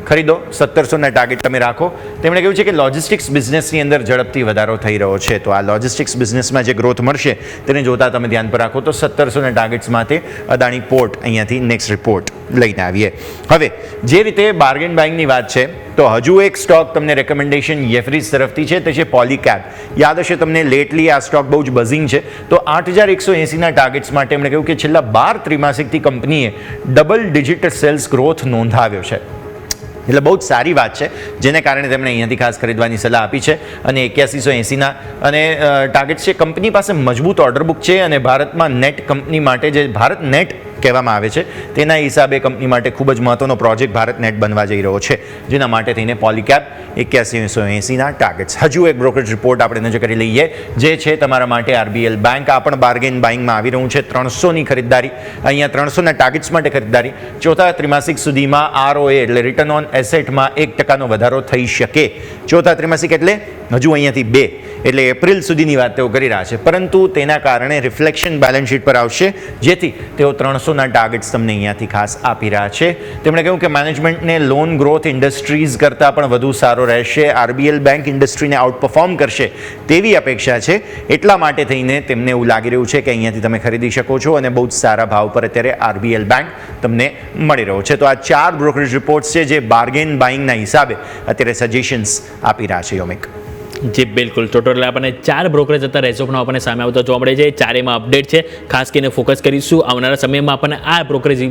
D: ખરીદો, 1700ના ટાર્ગેટ તમે રાખો. તેમણે કહ્યું છે કે લોજિસ્ટિક્સ બિઝનેસની અંદર ઝડપથી વધારો થઈ રહ્યો છે. તો આ લોજિસ્ટિક્સ બિઝનેસમાં જે ગ્રોથ મળશે તેને જોતા તમે ધ્યાન પર રાખો. તો 1700ના ટાર્ગેટ્સ માટે અદાણી પોર્ટ અહીંયાથી નેક્સ્ટ રિપોર્ટ લઈને આવીએ. હવે જે રીતે બાર્ગેન બાઇંગની વાત છે તો હજુ એક સ્ટોક તમને રેકમેન્ડેશન જેફરીઝ તરફથી છે, તે છે પોલીકેબ. યાદ હશે તમને લેટલી આ સ્ટોક બહુ જ બઝિંગ છે. તો 8180ના ટાર્ગેટ્સ માટે એમણે કહ્યું કે છેલ્લા 12 ત્રિમાસિકથી કંપનીએ ડબલ ડિજિટ સેલ્સ ગ્રોથ નોંધાવ્યો છે. એટલે બહુ જ સારી વાત છે, જેને કારણે તેમણે અહીંયાથી ખાસ ખરીદવાની સલાહ આપી છે. અને 8180ના અને ટાર્ગેટ છે. કંપની પાસે મજબૂત ઓર્ડર બુક છે અને ભારતમાં નેટ કંપની માટે જે ભારત નેટ કહેવામાં આવે છે તેના હિસાબે કંપની માટે ખૂબ જ મહત્વનો પ્રોજેક્ટ ભારત નેટ બનવા જઈ રહ્યો છે, જેના માટે થઈને પોલીકેપ 8180ના ટાર્ગેટ્સ. હજુ એક બ્રોકરેજ રિપોર્ટ આપણે નજર કરી લઈએ, જે છે તમારા માટે RBL બેંક. આ પણ બાર્ગેન બાઇંગમાં આવી રહ્યું છે. 300ની ખરીદદારી, અહીંયા 300ના ટાર્ગેટ્સ માટે ખરીદદારી. ચોથા ત્રિમાસિક સુધીમાં ROA એટલે રિટર્ન ઓન એસેટમાં 1%નો વધારો થઈ શકે. ચોથા ત્રિમાસિક એટલે હજુ અહીંયાથી 2 એટલે એપ્રિલ સુધીની વાત તેઓ કરી રહ્યા છે, પરંતુ તેના કારણે રિફ્લેક્શન બેલેન્સ શીટ પર આવશે, જેથી તેઓ 300ના ટાર્ગેટ્સ તમને અહીંયાથી ખાસ આપી રહ્યા છે. તેમણે કહ્યું કે મેનેજમેન્ટને લોન ગ્રોથ ઇન્ડસ્ટ્રીઝ કરતાં પણ વધુ સારો રહેશે. RBL બેંક ઇન્ડસ્ટ્રીને આઉટ પરફોર્મ કરશે તેવી અપેક્ષા છે. એટલા માટે થઈને તેમને એવું લાગી રહ્યું છે કે અહીંયાથી તમે ખરીદી શકો છો અને બહુ જ સારા ભાવ પર અત્યારે RBL બેંક તમને મળી રહ્યો છે. તો આ 4 બ્રોકરેજ રિપોર્ટ્સ છે જે બાર્ગેન બાઇંગના હિસાબે અત્યારે સજેશન્સ આપી રહ્યા છે. યોમિક,
C: જી બિલકુલ. ટોટલ આપણને 4 બ્રોકરેજ અત્યારે રેઝોપના આપણને સામે આવતા જોવા મળે છે. ચારેયમાં અપડેટ છે. ખાસ કરીને ફોકસ કરીશું આવનારા સમયમાં આપણને આ બ્રોકરેજ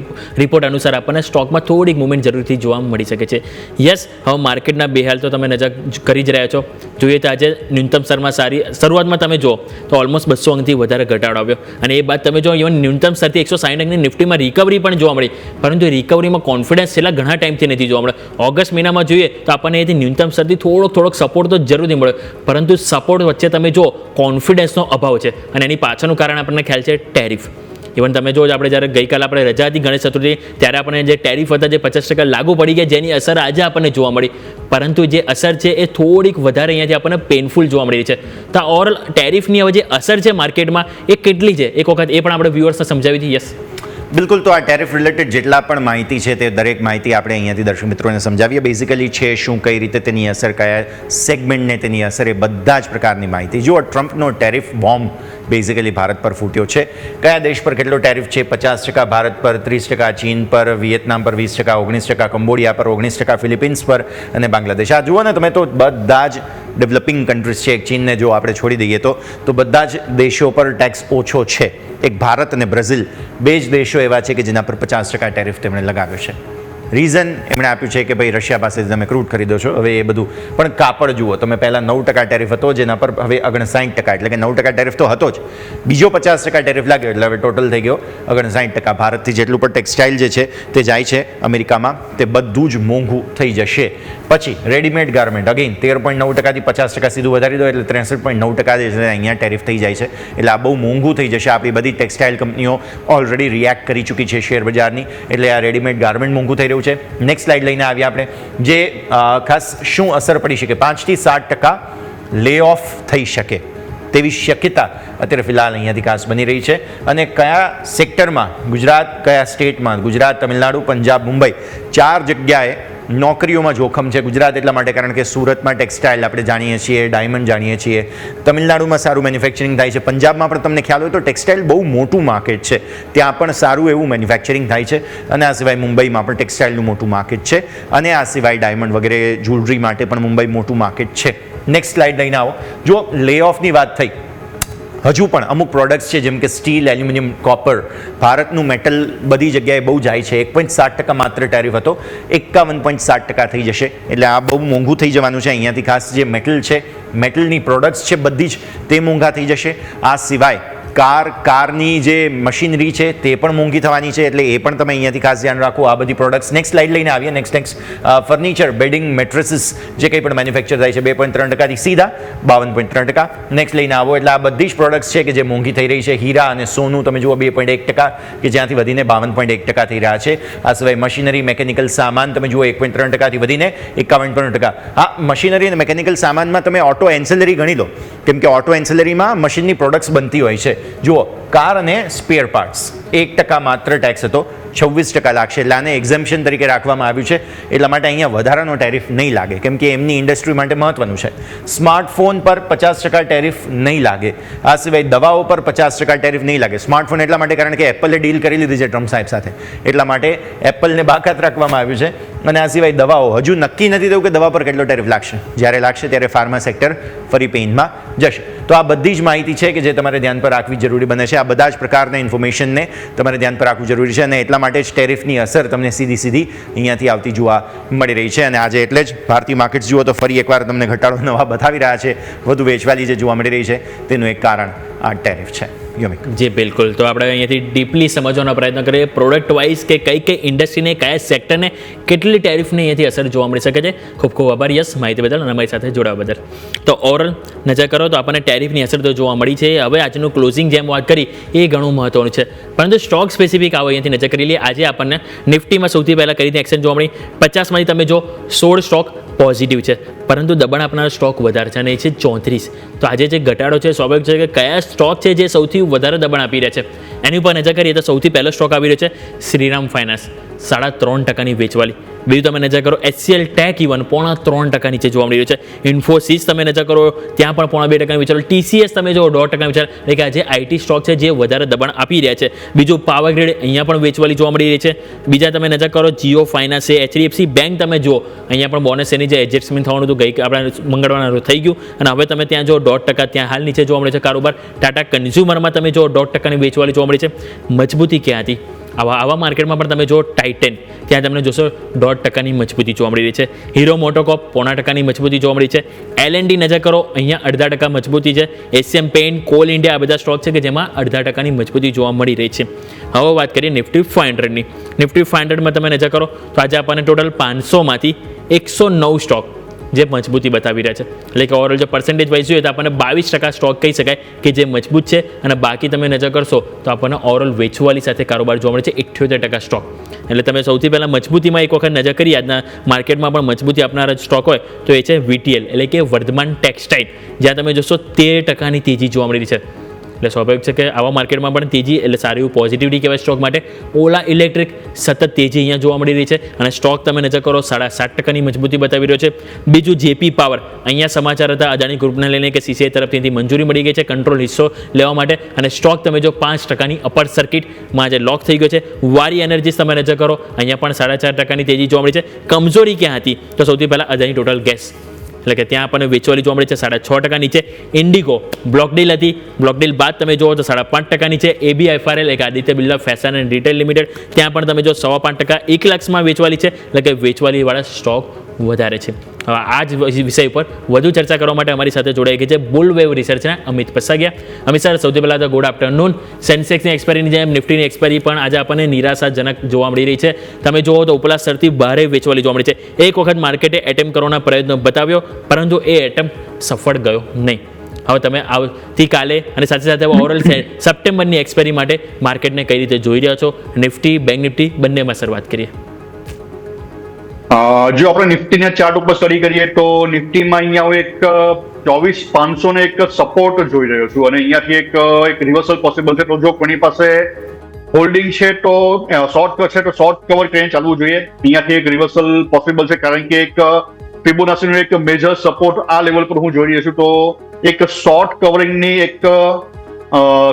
C: રિપોર્ટ અનુસાર આપણને સ્ટોકમાં થોડીક મુવમેન્ટ જરૂરથી જોવા મળી શકે છે. યસ, હવે માર્કેટના બેહાલ તો તમે નજર કરી જ રહ્યા છો. જોઈએ તો આજે ન્યૂનતમ સ્તરમાં સારી શરૂઆતમાં તમે જુઓ તો ઓલમોસ્ટ 200 અંકથી વધારે ઘટાડો આવ્યો, અને એ બાદ તમે જો ઇવન ન્યૂનતમ સ્તરથી 160 અંકની નિફ્ટીમાં રિકવરી પણ જોવા મળી, પરંતુ એ રિકવરીમાં કોન્ફિડન્સ છેલ્લા ઘણા ટાઈમથી નથી જોવા મળે. ઓગસ્ટ મહિનામાં જોઈએ તો આપણને એથી ન્યૂનતમ સ્તરથી થોડોક સપોર્ટ તો જરૂરથી મળે, પરંતુ સપોર્ટ વચ્ચે તમે જો કોન્ફિડન્સનો અભાવ છે, અને એની પાછળનું કારણ આપણને ખ્યાલ છે ટેરિફ. ઇવન તમે જો આપણે જ્યારે ગઈકાલે આપણે રજા હતી ગણેશ ચતુર્થી, ત્યારે આપણને જે ટેરિફ હતા જે 50% લાગુ પડી ગયા, જેની અસર આજે આપણને જોવા મળી, પરંતુ જે અસર છે એ થોડીક વધારે અહીંયાથી આપણને પેઇનફુલ જોવા મળી રહી છે. તો ઓવરઓલ ટેરિફની હવે જે અસર છે માર્કેટમાં એ કેટલી છે એક વખત એ પણ આપણે વ્યુઅર્સને સમજાવી હતી. યસ,
D: બિલકુલ. તો આ ટેરિફ રિલેટેડ જેટલા પણ માહિતી છે તે દરેક માહિતી આપણે અહીંયાથી દર્શક મિત્રોને સમજાવીએ. બેઝિકલી છે શું, કઈ રીતે તેની અસર, કયા સેગમેન્ટને તેની અસર, એ બધા જ પ્રકારની માહિતી. જુઓ, ટ્રમ્પનો ટેરિફ બોમ્બ બેઝિકલી ભારત પર ફૂટ્યો છે. કયા દેશ પર કેટલો ટેરિફ છે? 50% ભારત પર, 30% ચીન પર, વિયેતનામ પર 20%, 19% કંબોડિયા પર, 19% ફિલિપિન્સ પર અને બાંગ્લાદેશ. આ જુઓ ને તમે, તો બધા જ ડેવલપિંગ કન્ટ્રીઝ છે. એક ચીનને જો આપણે છોડી દઈએ તો બધા જ દેશો પર ટેક્સ ઓછો છે. એક ભારત અને બ્રાઝિલ, બે જ દેશો એવા છે કે જેના પર 50% ટેરિફ તેમણે લગાવ્યો છે. રીઝન એમણે આપ્યું છે કે ભાઈ રશિયા પાસેથી તમે ક્રૂડ ખરીદો છો, હવે એ બધું. પણ કાપડ જુઓ તમે, પહેલાં 9% ટેરિફ હતો, જેના પર હવે 59%, એટલે કે 9% ટેરિફ તો હતો જ, બીજો 50% ટેરિફ લાગ્યો, એટલે હવે ટોટલ થઈ ગયો 59%. ભારતથી જેટલું પણ ટેક્સટાઇલ જે છે તે જાય છે અમેરિકામાં, તે બધું જ મોંઘું થઈ જશે. પછી રેડીમેડ ગાર્મેન્ટ અગેન 13.9%થી 50% સીધું વધારી દો, એટલે 63.9% જે છે અહીંયા ટેરિફ થઈ જાય છે. એટલે આ બહુ મોંઘું થઈ જશે. આપણી બધી ટેક્સટાઇલ કંપનીઓ ઓલરેડી રિએક્ટ કરી ચૂકી છે શેર બજારની, એટલે આ રેડીમેડ ગાર્મેન્ટ મોંઘું થઈ રહ્યું છે. નેક્સ્ટ સ્લાઇડ લઈને આવ્યા આપણે, જે ખાસ શું અસર પડી શકે. 5 થી 7% લે ઓફ થઈ શકે તેવી શક્યતા અત્યારે ફિલહાલ અહીંયાથી ખાસ બની રહી છે. અને કયા સેક્ટરમાં? ગુજરાત, કયા સ્ટેટમાં? ગુજરાત, તમિલનાડુ, પંજાબ, મુંબઈ, 4 જગ્યાએ નોકરીઓમાં જોખમ છે. ગુજરાત એટલા માટે કારણ કે સુરતમાં ટેક્સટાઇલ આપણે જાણીએ છીએ, ડાયમંડ જાણીએ છીએ, તમિલનાડુમાં સારું મેન્યુફેક્ચરિંગ થાય છે, પંજાબમાં પણ તમને ખ્યાલ હોય તો ટેક્સટાઇલ બહુ મોટું માર્કેટ છે, ત્યાં પણ સારું એવું મેન્યુફેક્ચરિંગ થાય છે. અને આ સિવાય મુંબઈમાં પણ ટેક્સટાઇલનું મોટું માર્કેટ છે, અને આ સિવાય ડાયમંડ વગેરે જ્વેલરી માટે પણ મુંબઈ મોટું માર્કેટ છે. નેક્સ્ટ સ્લાઇડ લઈને આવો. જો લે ઓફની વાત થઈ, હજુ પણ અમુક પ્રોડક્ટ્સ છે જેમ કે સ્ટીલ, એલ્યુમિનિયમ, કોપર, ભારતનું મેટલ બધી જગ્યાએ બહુ જાય છે. 1.7% માત્ર ટેરિફ હતો, 51.7% થઈ જશે, એટલે આ બહુ મોંઘું થઈ જવાનું છે. અહીંયાથી ખાસ જે મેટલ છે, મેટલની પ્રોડક્ટ્સ છે બધી જ તે મોંઘા થઈ જશે. આ સિવાય કારની જે મશીનરી છે તે પણ મોંઘી થવાની છે, એટલે એ પણ તમે અહીંયાથી ખાસ ધ્યાન રાખો. આ બધી પ્રોડક્ટ્સ. નેક્સ્ટ સ્લાઇડ લઈને આવીએ. નેક્સ્ટ ફર્નિચર, બેડિંગ, મેટ્રેસીસ જે કંઈ પણ મેન્યુફેક્ચર થાય છે 2.3%થી સીધા 52.3%. નેક્સ્ટ લઈને આવો, એટલે આ બધી જ પ્રોડક્ટ્સ છે કે જે મોંઘી થઈ રહી છે. હીરા અને સોનું તમે જુઓ 2.1%, કે જ્યાંથી વધીને 52.1% થઈ રહ્યા છે. આ સિવાય મશીનરી, મેકેનિકલ સામાન તમે જુઓ 1.3%થી વધીને 51%. હા, મશીનરી અને મેકેનિકલ સામાનમાં તમે ઓટો એન્સેલરી ગણી લો, કેમ કે ઓટો એન્સેલરીમાં મશીનની પ્રોડક્ટ્સ બનતી હોય છે. જુઓ, કાર અને સ્પેર પાર્ટ્સ 1% માત્ર ટેક્સ હતો, 26% લાગશે, એટલે આને એક્ઝમ્પશન તરીકે રાખવામાં આવ્યું છે. એટલા માટે અહીંયા વધારાનો ટેરિફ નહીં લાગે, કેમ કે એમની ઇન્ડસ્ટ્રી માટે મહત્વનું છે. સ્માર્ટફોન પર 50% ટેરિફ નહીં લાગે. આ સિવાય દવાઓ પર 50% ટેરિફ નહીં લાગે. સ્માર્ટફોન એટલા માટે કારણ કે એપલે ડીલ કરી લીધી છે ટ્રમ્પ સાહેબ સાથે, એટલા માટે એપલને બાકાત રાખવામાં આવ્યું છે. અને આ સિવાય દવાઓ હજુ નક્કી નથી થયું કે દવા પર કેટલો ટેરિફ લાગશે. જ્યારે લાગશે ત્યારે ફાર્મા સેક્ટર ફરી પેઇનમાં જશે. તો આ બધી જ માહિતી છે કે જે તમારે ધ્યાન પર રાખવી જરૂરી બને છે. આ બધા જ પ્રકારના ઇન્ફોર્મેશનને તમારે ધ્યાન પર રાખવું જરૂરી છે, અને એટલા માટે જ ટેરિફની અસર તમને સીધી અહીંયાથી આવતી જોવા મળી રહી છે. અને આજે એટલે જ ભારતીય માર્કેટ્સ જુઓ તો ફરી એકવાર તમને ઘટાડો નવા બતાવી રહ્યા છે. વધુ વેચવાલી જે જોવા મળી રહી છે તેનું એક કારણ આ ટેરિફ છે. યમિક.
C: જી બિલકુલ. તો આપણે અહીંયાથી ડીપલી સમજવાનો પ્રયત્ન કરીએ પ્રોડક્ટ વાઇઝ કે કઈ ઇન્ડસ્ટ્રીને કયા સેક્ટરને કેટલી ટેરિફની અહીંયાથી અસર જોવા મળી શકે છે. ખૂબ ખૂબ આભાર યસ માહિતી બદલ અને અમારી સાથે જોડાવા બદલ. તો ઓવરઓલ નજર કરો તો આપણને ટેરિફની અસર તો જોવા મળી છે. હવે આજનું ક્લોઝિંગ જેમ વાત કરી એ ઘણું મહત્વનું છે, પરંતુ સ્ટોક સ્પેસિફિક આવો અહીંયાથી નજર કરી લઈએ. આજે આપણને નિફ્ટીમાં સૌથી પહેલાં કઈ રીતે એક્શન જોવા મળી. 50માંથી તમે જો 16 સ્ટોક પોઝિટિવ છે, પરંતુ દબાણ આપનાર સ્ટોક વધારે છે અને એ છે 34. તો આજે જે ઘટાડો છે સ્વાભાવિક છે કે કયા સ્ટોક છે જે સૌથી વધારે દબાણ આપી રહ્યા છે એની ઉપર નજર કરીએ તો સૌથી પહેલો સ્ટોક આવી રહ્યો છે શ્રીરામ ફાઇનાન્સ, 3.5% વેચવાલી. બીજું તમે નજર કરો HCL ટેક ઇવન 3.5% નીચે જોવા મળી રહ્યું છે. ઇન્ફોસિસ તમે નજર કરો ત્યાં પણ 2.5% વેચવાલી. TCS તમે જો 1.5% વેચાલ, એટલે કે આજે IT સ્ટોક છે જે વધારે દબાણ આપી રહ્યા છે. બીજું પાવર ગ્રીડ અહીંયા પણ વેચવાલી જોવા મળી રહી છે. બીજા તમે નજર કરો જીઓ ફાઇનાન્સ છે, HDFC બેંક તમે જુઓ અહીંયા પણ બોનસ એની જે એડજસ્ટમેન્ટ થવાનું હતું ગઈ આપણે મંગળવારના થઈ ગયું અને હવે તમે ત્યાં જો 1.5% ત્યાં હાલ નીચે જોવા મળે છે કારોબાર. ટાટા કન્ઝ્યુમરમાં તમે જો 1.5%ની વેચવાલી જોવા મળી છે. મજબૂતી ક્યાં હતી? આવા માર્કેટમાં પણ તમે જો ટાઇટન ત્યાં તમને જોશો 1.5%ની મજબૂતી જોવા મળી રહી છે. હીરો મોટોકોપ 0.5%ની મજબૂતી જોવા મળી છે. L&D નજર કરો અહીંયા 0.5% મજબૂતી છે. એશિયન પેઇન્ટ, કોલ ઇન્ડિયા આ બધા સ્ટોક છે કે જેમાં 0.5%ની મજબૂતી જોવા મળી રહી છે. હવે વાત કરીએ નિફ્ટી 500ની. નિફ્ટી 500માં તમે નજર કરો તો આજે આપણને ટોટલ 500માંથી 109 સ્ટોક જે મજબૂતી બતાવી રહ્યા છે. એટલે કે ઓવરઓલ જો પર્સન્ટેજ વાઇઝ જોઈએ તો આપણને 22% સ્ટોક કહી શકાય કે જે મજબૂત છે અને બાકી તમે નજર કરશો તો આપણને ઓવરઓલ વેચવાલી સાથે કારોબાર જોવા મળે છે 78% સ્ટોક. એટલે તમે સૌથી પહેલાં મજબૂતીમાં એક વખત નજર કરી આજના માર્કેટમાં પણ મજબૂતી આપનારા સ્ટોક હોય તો એ છે VTL એટલે કે વર્ધમાન ટેક્સટાઇલ, જ્યાં તમે જોશો 13%ની તેજી જોવા મળી રહી છે. એટલે સ્વાભાવિક છે કે આવા માર્કેટમાં પણ તેજી એટલે સારી એવું પોઝિટિવિટી કહેવાય સ્ટોક માટે. ઓલા ઇલેક્ટ્રિક સતત તેજી અહીંયા જોવા મળી રહી છે અને સ્ટોક તમે નજર કરો 7.5%ની મજબૂતી બતાવી રહ્યો છે. બીજું JP પાવર, અહીંયા સમાચાર હતા અદાણી ગ્રુપને લઈને કે CCI તરફથી મંજૂરી મળી ગઈ છે કંટ્રોલ હિસ્સો લેવા માટે અને સ્ટોક તમે જો 5%ની અપર સર્કિટમાં આજે લોક થઈ ગયો છે. વારી એનર્જીસ તમે નજર કરો અહીંયા પણ 4.5%ની તેજી જોવા મળી છે. કમજોરી ક્યાં હતી તો સૌથી પહેલાં અદાણી ટોટલ ગેસ, એટલે કે ત્યાં આપણને વેચવાલી જોવા મળી છે 6.5% નીચે. ઇન્ડિગો બ્લોક ડીલ હતી, બ્લોક ડીલ બાદ તમે જુઓ તો 5.5% નીચે. ABFRL એક Aditya Birla fashion and retail limited ત્યાં પણ તમે જો 5.25% 1 લાખમાં વેચવાલી છે, એટલે કે વેચવાલીવાળા સ્ટોક વધારે છે. હવે આ જ વિષય ઉપર વધુ ચર્ચા કરવા માટે અમારી સાથે જોડાઈ ગઈ છે બુલવેવ રિસર્ચના અમિત પસાગિયા. અમિત સર સૌથી પહેલાં તો ગુડ આફ્ટરનૂન. સેન્સેક્સની એક્સપાયરીની જેમ નિફ્ટીની એક્સપાયરી પણ આજે આપણને નિરાશાજનક જોવા મળી રહી છે. તમે જુઓ તો ઉપલા સ્તરથી ભારે વેચવાલી જોવા મળી છે. એક વખત માર્કેટે એટેમ્પ કરવાના પ્રયત્નો બતાવ્યો પરંતુ એ એટેમ્પ સફળ ગયો નહીં. હવે તમે આવતીકાલે અને સાથે સાથે ઓવરઓલ સપ્ટેમ્બરની એક્સપાયરી માટે માર્કેટને કઈ રીતે જોઈ રહ્યા છો? નિફ્ટી, બેંક નિફ્ટી બંનેમાં શરૂઆત કરીએ.
E: જો આપણે નિફ્ટીના ચાર્ટ ઉપર સ્ટડી કરીએ તો નિફ્ટીમાં અહીંયા હું એક 24,500 ને એક સપોર્ટ જોઈ રહ્યો છું અને અહીંયાથી એક રિવર્સલ પોસિબલ છે. તો જો કોની પાસે હોલ્ડિંગ છે તો શોર્ટ છે તો શોર્ટ કવર કરીને ચાલવું જોઈએ. અહીંયાથી એક રિવર્સલ પોસિબલ છે કારણ કે એક ફિબોનાચીનો એક મેજર સપોર્ટ આ લેવલ પર હું જોઈ રહ્યો છું. તો એક શોર્ટ કવરિંગની એક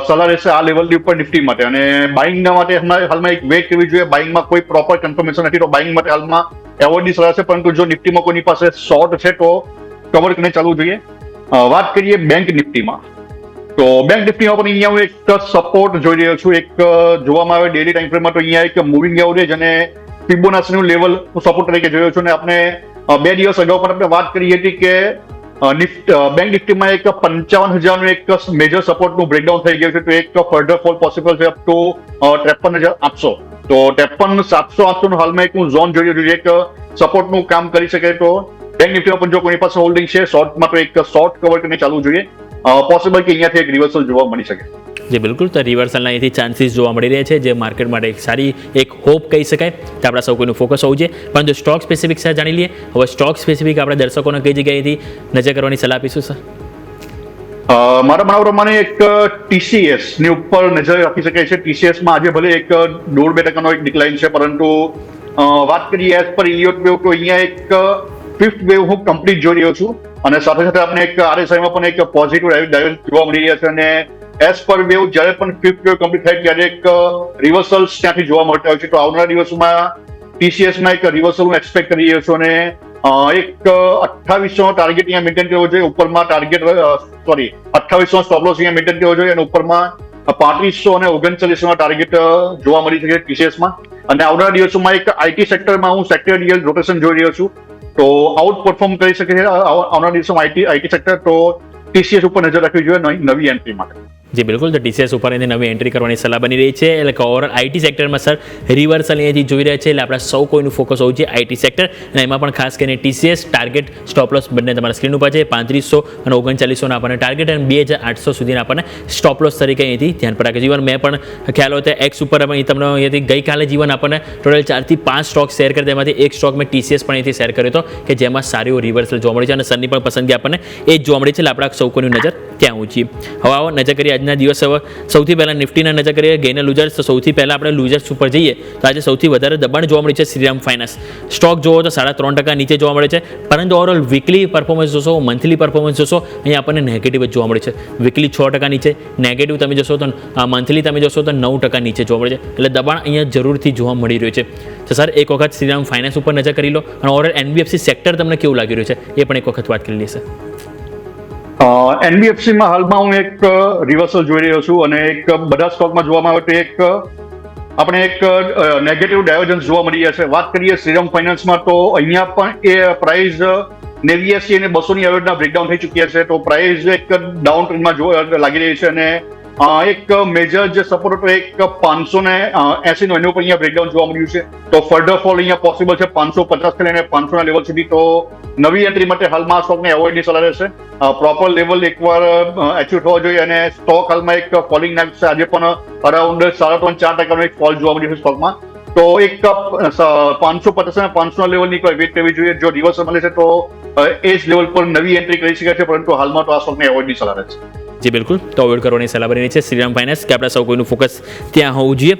E: સલાહ રહેશે આ લેવલની ઉપર નિફ્ટી માટે અને બાઇંગના માટે હાલમાં એક વેટ કરવી જોઈએ. બાઇંગમાં કોઈ પ્રોપર કન્ફર્મેશન નથી તો બાઇંગ માટે હાલમાં એવોર્ડની સલાહ છે, પરંતુ જો નિફ્ટીમાં કોઈની પાસે શોર્ટ છે તો કવર કરીને ચાલવું જોઈએ. વાત કરીએ બેંક નિફ્ટીમાં તો બેંક નિફ્ટીમાં પણ અહીંયા હું એક સપોર્ટ જોઈ રહ્યો છું. એક જોવામાં આવે ડેલી ટાઈમ ફ્રેમમાં તો અહીંયા એક મૂવિંગ એવરેજ અને ફિબોનાચીનું લેવલ સપોર્ટ તરીકે જોયો છું અને આપણે 2 દિવસ અગાઉ પણ આપણે વાત કરી હતી કે બેંક નિફ્ટીમાં એક 55,000નું એક મેજર સપોર્ટનું બ્રેકડાઉન થઈ ગયું છે. તો એક ફર્ધર ફોલ પોસિબલ છે અપ ટુ 53,800. તો 53,700 હાલમાં એક હું ઝોન જોઈ રહ્યો છું એક સપોર્ટનું કામ કરી શકે. તો બેંક નિફ્ટીમાં પણ જો કોઈની પાસે હોલ્ડિંગ છે શોર્ટમાં તો એક શોર્ટ કવર કરીને ચાલવું જોઈએ. પોસિબલ કે અહીંયાથી એક રિવર્સલ જોવા મળી શકે.
C: જે બિલકુલ તો રિવર્સલના અહીંથી ચાન્સીસ જોવા મળી રહ્યા છે જે માર્કેટ માટે એક સારી એક હોપ કહી શકાય. તો આપણા સૌ કોઈનું ફોકસ હોવું જોઈએ. પરંતુ સ્ટોક સ્પેસિફિક સર જાણી લઈએ. હવે સ્ટોક સ્પેસિફિક આપણે દર્શકોને કઈ જગ્યાએથી નજર કરવાની સલાહ આપીશું સર?
E: મારા માનવા પ્રમાણે એક TCS ની ઉપર નજર રાખી શકાય છે. TCSમાં આજે ભલે એક 1.5-2% એક ડિક્લાઇન છે, પરંતુ વાત કરીએ એઝ પર ઇલિયોટ વેવ તો અહીંયા એક 5th વેવ હું કમ્પ્લીટ જોઈ રહ્યો છું અને સાથે સાથે આપણે એક RSIમાં પણ એક પોઝિટિવ ડાયવર્જન્સ જોવા મળી રહ્યા છે અને એઝ પર વેવ જ્યારે પણ 5th વેવ કમ્પ્લીટ થાય ત્યારે એક રિવર્સલ્સ ત્યાંથી જોવા મળતા હોય છે. તો આવનારા દિવસોમાં TCSમાં એક રિવર્સલ હું એક્સપેક્ટ કરી રહ્યો છું અને એક 2800 ટાર્ગેટ અહીંયા મેન્ટેન કરવો જોઈએ. ઉપરમાં ટાર્ગેટ 2800 સ્ટોપ લોસ અહીંયા મેન્ટેન કરવો જોઈએ અને ઉપરમાં 3500 અને 3900 ટાર્ગેટ જોવા મળી શકે TCSમાં. અને આવનારા દિવસોમાં એક IT સેક્ટરમાં હું સેક્ટરિયલ રોટેશન જોઈ રહ્યો છું તો આઉટ પરફોર્મ કરી શકે છે આવનારા દિવસોમાં IT સેક્ટર. તો TCS ઉપર નજર રાખવી જોઈએ નવી એન્ટ્રી માટે.
C: જી બિલકુલ, તો TCS ઉપર એની નવી એન્ટ્રી કરવાની સલાહ બની રહી છે. એટલે કે ઓવરઓલ આઈટી સેક્ટરમાં સર રિવર્સલ અહીંયાથી જોઈ રહ્યા છે. એટલે આપણા સૌ કોઈનું ફોકસ હોવું જોઈએ આઈટી સેક્ટર, અને એમાં પણ ખાસ કરીને TCS ટાર્ગેટ સ્ટોપ લોસ બંને તમારા સ્ક્રીન ઉપર છે. 3500 અને 3900 આપણને ટાર્ગેટ, અને 2800 સુધીના આપણને સ્ટોપ લોસ તરીકે અહીંથી ધ્યાન પર રાખે. જીવન મેં પણ ખ્યાલ હોય તો એક્સ ઉપર તમને અહીંયાથી ગઈકાલે જીવન આપણને ટોટલ 4 થી 5 સ્ટોક શેર કરે, તેમાંથી એક સ્ટોક મેં TCS પણ અહીંથી શેર કર્યો હતો કે જેમાં સારી રિવર્સલ જોવા મળી છે, અને સરની પણ પસંદગી આપણને એ જ જોવા મળી છે. એટલે આપણા સૌ કોઈની નજર ત્યાં ઊંચી. હવે આવો નજર કરીએ આજના દિવસ. હવે સૌથી પહેલાં નિફ્ટીના નજર કરીએ, ગેઇનર લૂઝર્સ. તો સૌથી પહેલાં આપણે લૂઝર્સ ઉપર જઈએ તો આજે સૌથી વધારે દબાણ જોવા મળ્યું છે શ્રીરામ ફાઇનાન્સ. સ્ટોક જોવો તો 3.5% નીચે જોવા મળે છે, પરંતુ ઓવરઓલ વીકલી પરફોર્મન્સ જોશો, મંથલી પરફોર્મન્સ જોશો, અહીંયા આપણને નેગેટિવ જ જોવા મળે છે. વીકલી 6% નીચે, નેગેટિવ તમે જોશો તો મંથલી તમે જોશો તો 9% નીચે જોવા મળે છે. એટલે દબાણ અહીંયા જરૂરથી જોવા મળી રહ્યું છે. તો સર એક વખત શ્રીરામ ફાઇનાન્સ ઉપર નજર કરી લો, અને ઓવરઓલ NBFC સેક્ટર તમને કેવું લાગી રહ્યું છે એ પણ એક વખત વાત કરી લઈએ.
E: NBFCમાં હાલમાં હું એક રિવર્સલ જોઈ રહ્યો છું, અને એક બધા સ્ટોકમાં જોવામાં આવે તો એક આપણે એક નેગેટિવ ડાયવર્જન્સ જોવા મળી રહ્યા છે. વાત કરીએ શ્રીરામ ફાઇનાન્સમાં તો અહીંયા પણ એ પ્રાઇસ 89 અને 200 ની એવરેજના બ્રેકડાઉન થઈ ચૂક્યા છે. તો પ્રાઇસ એક ડાઉન ટ્રેન્ડમાં લાગી રહી છે, અને એક મેજર જે સપોર્ટ હતો એક 580 નો એનું પણ અહીંયા બ્રેકડાઉન જોવા મળ્યું છે. તો ફર્ધર ફોલ અહીંયા પોસિબલ છે 550 થી લઈને 500 ના લેવલ સુધી. તો નવી એન્ટ્રી માટે હાલમાં આ સ્ટોકને એવોઇડની સલાહ રહેશે. પ્રોપર લેવલ એકવાર એચીવ થવો જોઈએ, અને સ્ટોક હાલમાં એક ફોલિંગ નાઇફ છે. આજે પણ અરાઉન્ડ 3.5-4% એક ફોલ જોવા મળ્યું છે સ્ટોકમાં. તો એક 550 અને 500 લેવલની કોઈ વેટ કરવી જોઈએ. જો રિવર્સલ મળે છે તો એ જ લેવલ પર નવી એન્ટ્રી કરી શકાય છે, પરંતુ હાલમાં તો આ સ્ટોકને એવોઇડની સલાહ રહેશે.
C: જી બિલકુલ, તો અવોઇડ કરવાની સલાહ બની રહી છે શ્રીરામ ફાઇનાન્સ, કે આપણા સૌ કોઈનું ફોકસ ત્યાં હોવું જોઈએ.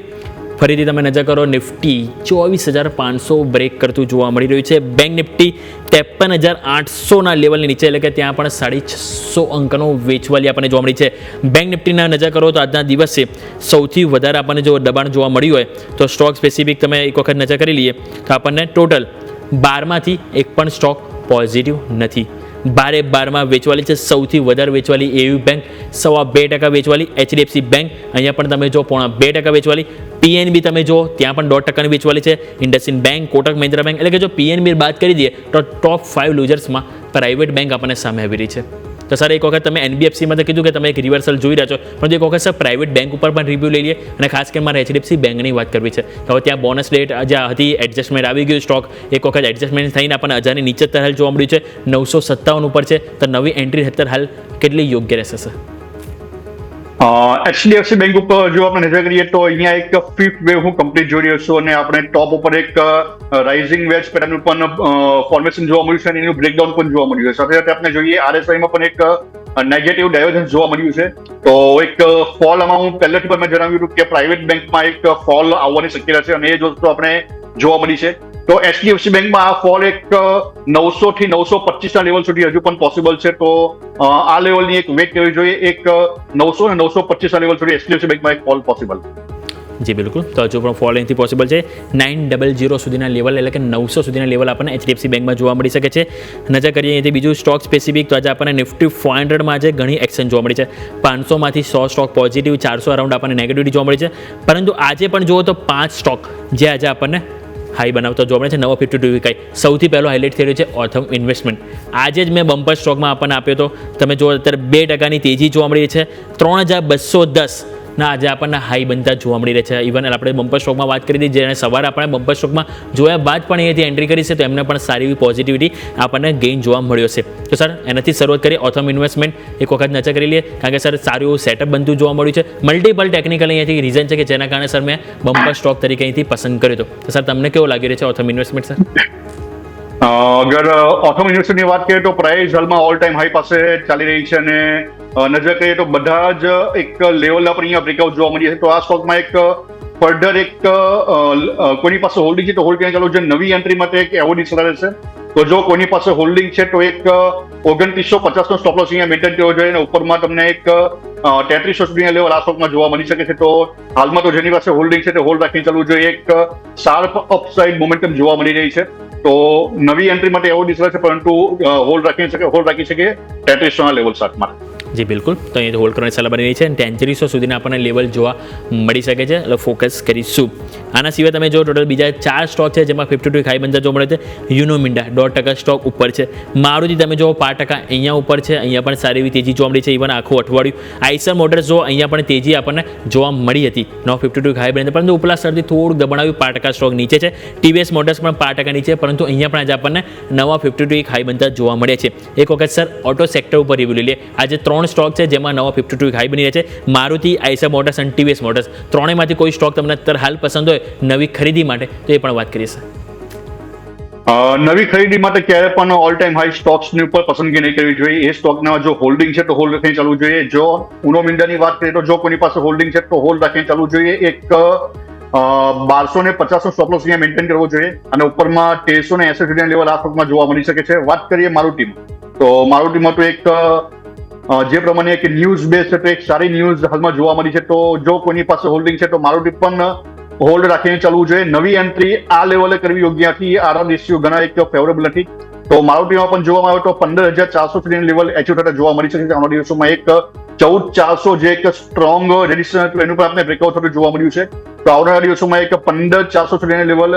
C: ફરીથી તમે નજર કરો, નિફ્ટી 24,500 બ્રેક કરતું જોવા મળી રહ્યું છે. બેંક નિફ્ટી 53,800ના લેવલની નીચે, એટલે કે ત્યાં પણ 650 અંકનો વેચવાલી આપણને જોવા મળી છે. બેંક નિફ્ટીના નજર કરો તો આજના દિવસે સૌથી વધારે આપણને જો દબાણ જોવા મળ્યું હોય તો સ્ટોક સ્પેસિફિક તમે એક વખત નજર કરી લઈએ તો આપણને ટોટલ 12માંથી એક પણ સ્ટોક પોઝિટિવ નથી. 12 વેચવાલી છે. સૌથી વધારે વેચવાલી AU બેંક, 2.25% વેચવાલી. HDFC બેંક અહીંયા પણ તમે જો 2.5% વેચવાલી. PNB તમે જો ત્યાં પણ 1.5%ની વેચવાલી છે. ઇન્ડસઇન્ડ બેંક, કોટક મહિન્દ્રા બેંક, એટલે કે જો PNB બાદ કરી દઈએ તો ટોપ 5 લૂઝર્સમાં પ્રાઇવેટ બેંક આપણને સામે આવી રહી છે. તો સર એક વખત તમે NBFCમાં તો કીધું કે તમે એક રિવર્સલ જોઈ રહ્યા છો, પરંતુ એક વખત સર પ્રાઇવેટ બેંક ઉપર પણ રિવ્યૂ લઈ લઈએ, અને ખાસ કરીને મારે HDFC બેંકની વાત કરવી છે. તો હવે ત્યાં બોનસ ડેટ જ્યાં હતી એડજસ્ટમેન્ટ આવી ગયું, સ્ટોક એક વખત એડજસ્ટમેન્ટ થઈને આપણને 1000ની નીચે હાલ જોવા મળ્યું છે, 957 ઉપર છે. તો નવી એન્ટ્રી અત્યારે હાલ કેટલી યોગ્ય રહેશે સર?
E: HDFC બેંક ઉપર જો આપણે નજર કરીએ તો અહીંયા એક ફિફ્થ વેવ હું કમ્પ્લીટ જોઈ રહ્યો છું, અને આપણે ટોપ ઉપર એક રાઇઝિંગ વેજ પેટર્નનું પણ ફોર્મેશન જોવા મળ્યું છે, અને એનું બ્રેકડાઉન પણ જોવા મળ્યું છે. સાથે સાથે આપણે જોઈએ RSIમાં પણ એક નેગેટિવ ડાયવર્જન્સ જોવા મળ્યું છે. તો એક ફોલ આમાં હું પહેલેથી પણ મેં જણાવ્યું હતું કે પ્રાઇવેટ બેંકમાં એક ફોલ આવવાની શક્યતા છે, અને એ વસ્તુ આપણે જોવા મળી છે. તો HDFC બેંકમાં આ ફોલ એક 900 થી 925ના લેવલ સુધી હજુ પણ પોસિબલ છે. તો આ લેવલની એક વેટ કરવી જોઈએ. એક 900 અને 925ના લેવલ સુધી HDFC બેંકમાં એક ફોલ પોસિબલ.
C: જી બિલકુલ, તો હજુ પણ ફોલ અહીંથી પોસિબલ છે. 900 સુધીના લેવલ, એટલે કે 900 સુધીના લેવલ આપણને HDFC બેંકમાં જોવા મળી શકે છે. નજર કરીએ અહીંથી બીજું સ્ટોક સ્પેસિફિક, તો આજે આપણને નિફ્ટી 500માં આજે ઘણી એક્શન જોવા મળી છે. 500માંથી 100 સ્ટોક પોઝિટિવ, 400 અરાઉન્ડ આપણને નેગેટિવિટી જોવા મળી છે. પરંતુ આજે પણ જુઓ તો 5 સ્ટોક જે આજે આપણને હાઈ બનાવતા જોવા મળે છે. 952 વીકાઈ સૌથી પહેલો હાઇલાઇટ થઈ રહ્યો છે ઓથમ ઇન્વેસ્ટમેન્ટ. આજે જ મેં બમ્પર સ્ટોકમાં આપણને આપ્યો હતો, તમે જો અત્યારે 2%ની તેજી જોવા મળી છે. 3210 ના આજે આપણને હાઈ બનતા જોવા મળી રહે છે. ઇવન આપણે બમ્પર સ્ટોકમાં વાત કરી હતી, જેને સવારે આપણે બમ્પર સ્ટોકમાં જોયા બાદ પણ અહીંયાથી એન્ટ્રી કરી છે, તો એમને પણ સારી એવી પોઝિટિવિટી આપણને ગેઇન જોવા મળ્યો છે. તો સર એનાથી શરૂઆત કરીએ. ઓથમ ઇન્વેસ્ટમેન્ટ એક વખત નજર કરી લઈએ, કારણ કે સર સારું એવું સેટઅપ બનતું જોવા મળ્યું છે. મલ્ટિપલ ટેકનિકલ અહીંયાથી રીઝન છે કે જેના કારણે સર મેં બમ્પર સ્ટોક તરીકે અહીંથી પસંદ કર્યો હતો. તો સર તમને કેવું લાગી રહ્યું છે ઓથમ ઇન્વેસ્ટમેન્ટ સર?
E: અગર ઓથમ ઇન્વેસ્ટમેન્ટની વાત કરીએ તો પ્રાઇસ હાલમાં ઓલ ટાઈમ હાઈ પાસે ચાલી રહી છે, અને નજર કરીએ તો બધા જ એક લેવલના પર અહીંયા બ્રેકઆઉટ જોવા મળી છે. તો આ સ્ટોકમાં એક ફર્ધર એક કોઈની પાસે હોલ્ડિંગ છે તો હોલ્ડ કરીને ચાલો. જે નવી એન્ટ્રી માટે એક એવોર્ડ સલાહ રહેશે. તો જો કોઈની પાસે હોલ્ડિંગ છે તો એક 2950નો સ્ટોપ લોસ અહીંયા મેન્ટેન કરવો જોઈએ, અને ઉપરમાં તમને એક 3300 સુધીના લેવલ આ સ્ટોકમાં જોવા મળી શકે છે. તો હાલમાં તો જેની પાસે હોલ્ડિંગ છે તે હોલ્ડ રાખીને ચાલવું જોઈએ. એક શાર્પ અપસાઇડ મોમેન્ટમ જોવા મળી રહી છે. તો નવી એન્ટ્રી માટે એવોર્ડ સલાહ છે, પરંતુ હોલ્ડ રાખી શકે 3300ના લેવલ સાથમાં.
C: જી બિલકુલ, તો અહીંયા હોલ્ડ કરવાની સલાહ બની રહી છે અને 3300 સુધીના આપણને લેવલ જોવા મળી શકે છે, એટલે ફોકસ કરીશું. આના સિવાય તમે જો ટોટલ બીજા 4 સ્ટોક છે જેમાં 52 હાઈ બનતા જોવા મળે છે. યુનો મિન્ડા 1.5% સ્ટોક ઉપર છે. મારુતિ તમે જો 5% અહીંયા ઉપર છે, અહીંયા પણ સારી એવી તેજી જોવા મળી છે. ઇવન આખું અઠવાડિયું આઈસર મોટર્સ જો અહીંયા પણ તેજી આપણને જોવા મળી હતી. 52 હાઈ બની, પરંતુ ઉપલા સ્તરથી થોડુંક દબાણ આવ્યું, 5% સ્ટોક નીચે છે. ટીવીએસ મોટર્સ પણ 5% નીચે, પરંતુ અહીંયા પણ આજે આપણને નવા 52 હાઈ બનતા જોવા મળ્યા છે. એક વખત સર ઓટો સેક્ટર ઉપર રિવ્યુ લઈ લે. આજે 3 સ્ટોક છે જેમાં નવા 52 હાઈ બની રહ્યા છે. મારુતિ, આઈસર મોટર્સ અને ટીવીએસ મોટર્સ, ત્રણેયમાંથી કોઈ સ્ટોક તમને અત્યારે હાલ પસંદ હોય નવી ખરીદી માટે તો એ પણ વાત કરીએ સર.
E: નવી ખરીદી માટે ક્યારે પણ ઓલ ટાઈમ હાઈ સ્ટોક્સની ઉપર પસંદગી નહીં કરવી જોઈએ. એ સ્ટોકના જો હોલ્ડિંગ છે તો હોલ્ડ રાખીને ચાલવું જોઈએ. જો ઉનો મિન્ડાની વાત કરીએ તો જો કોઈની પાસે હોલ્ડિંગ છે તો હોલ્ડ રાખીને ચાલવું જોઈએ. એક 1250 સ્ટોપ લોસ અહીંયા મેન્ટેન કરવો જોઈએ અને ઉપરમાં 1380 સુધીના લેવલ આ સ્ટોકમાં જોવા મળી શકે છે. વાત કરીએ મારુતિમાં, તો મારુતિમાં તો એક જે પ્રમાણે એક ન્યૂઝ બેઝ છે તો એક સારી ન્યૂઝ હાલમાં જોવા મળી છે. તો જો કોઈની પાસે હોલ્ડિંગ છે તો મારુતિ પણ હોલ્ડ રાખીને ચાલવું જોઈએ. નવી એન્ટ્રી આ લેવલે કરવી યોગ્ય નથી. આરઆર રેશિયો ઘણા એક ફેવરેબલ નથી. તો મારુતિમાં પણ જોવામાં આવે તો 15400 સુધીનું લેવલ એચિવ થતા જોવા મળી શકે છે. આવનારા દિવસોમાં એક 14400 જે એક સ્ટ્રોંગ રેઝિસ્ટન્સ હતું એનું પણ આપણે બ્રેકઆઉટ થતું જોવા મળ્યું છે. તો આવનારા દિવસોમાં એક 15400 સુધીનું લેવલ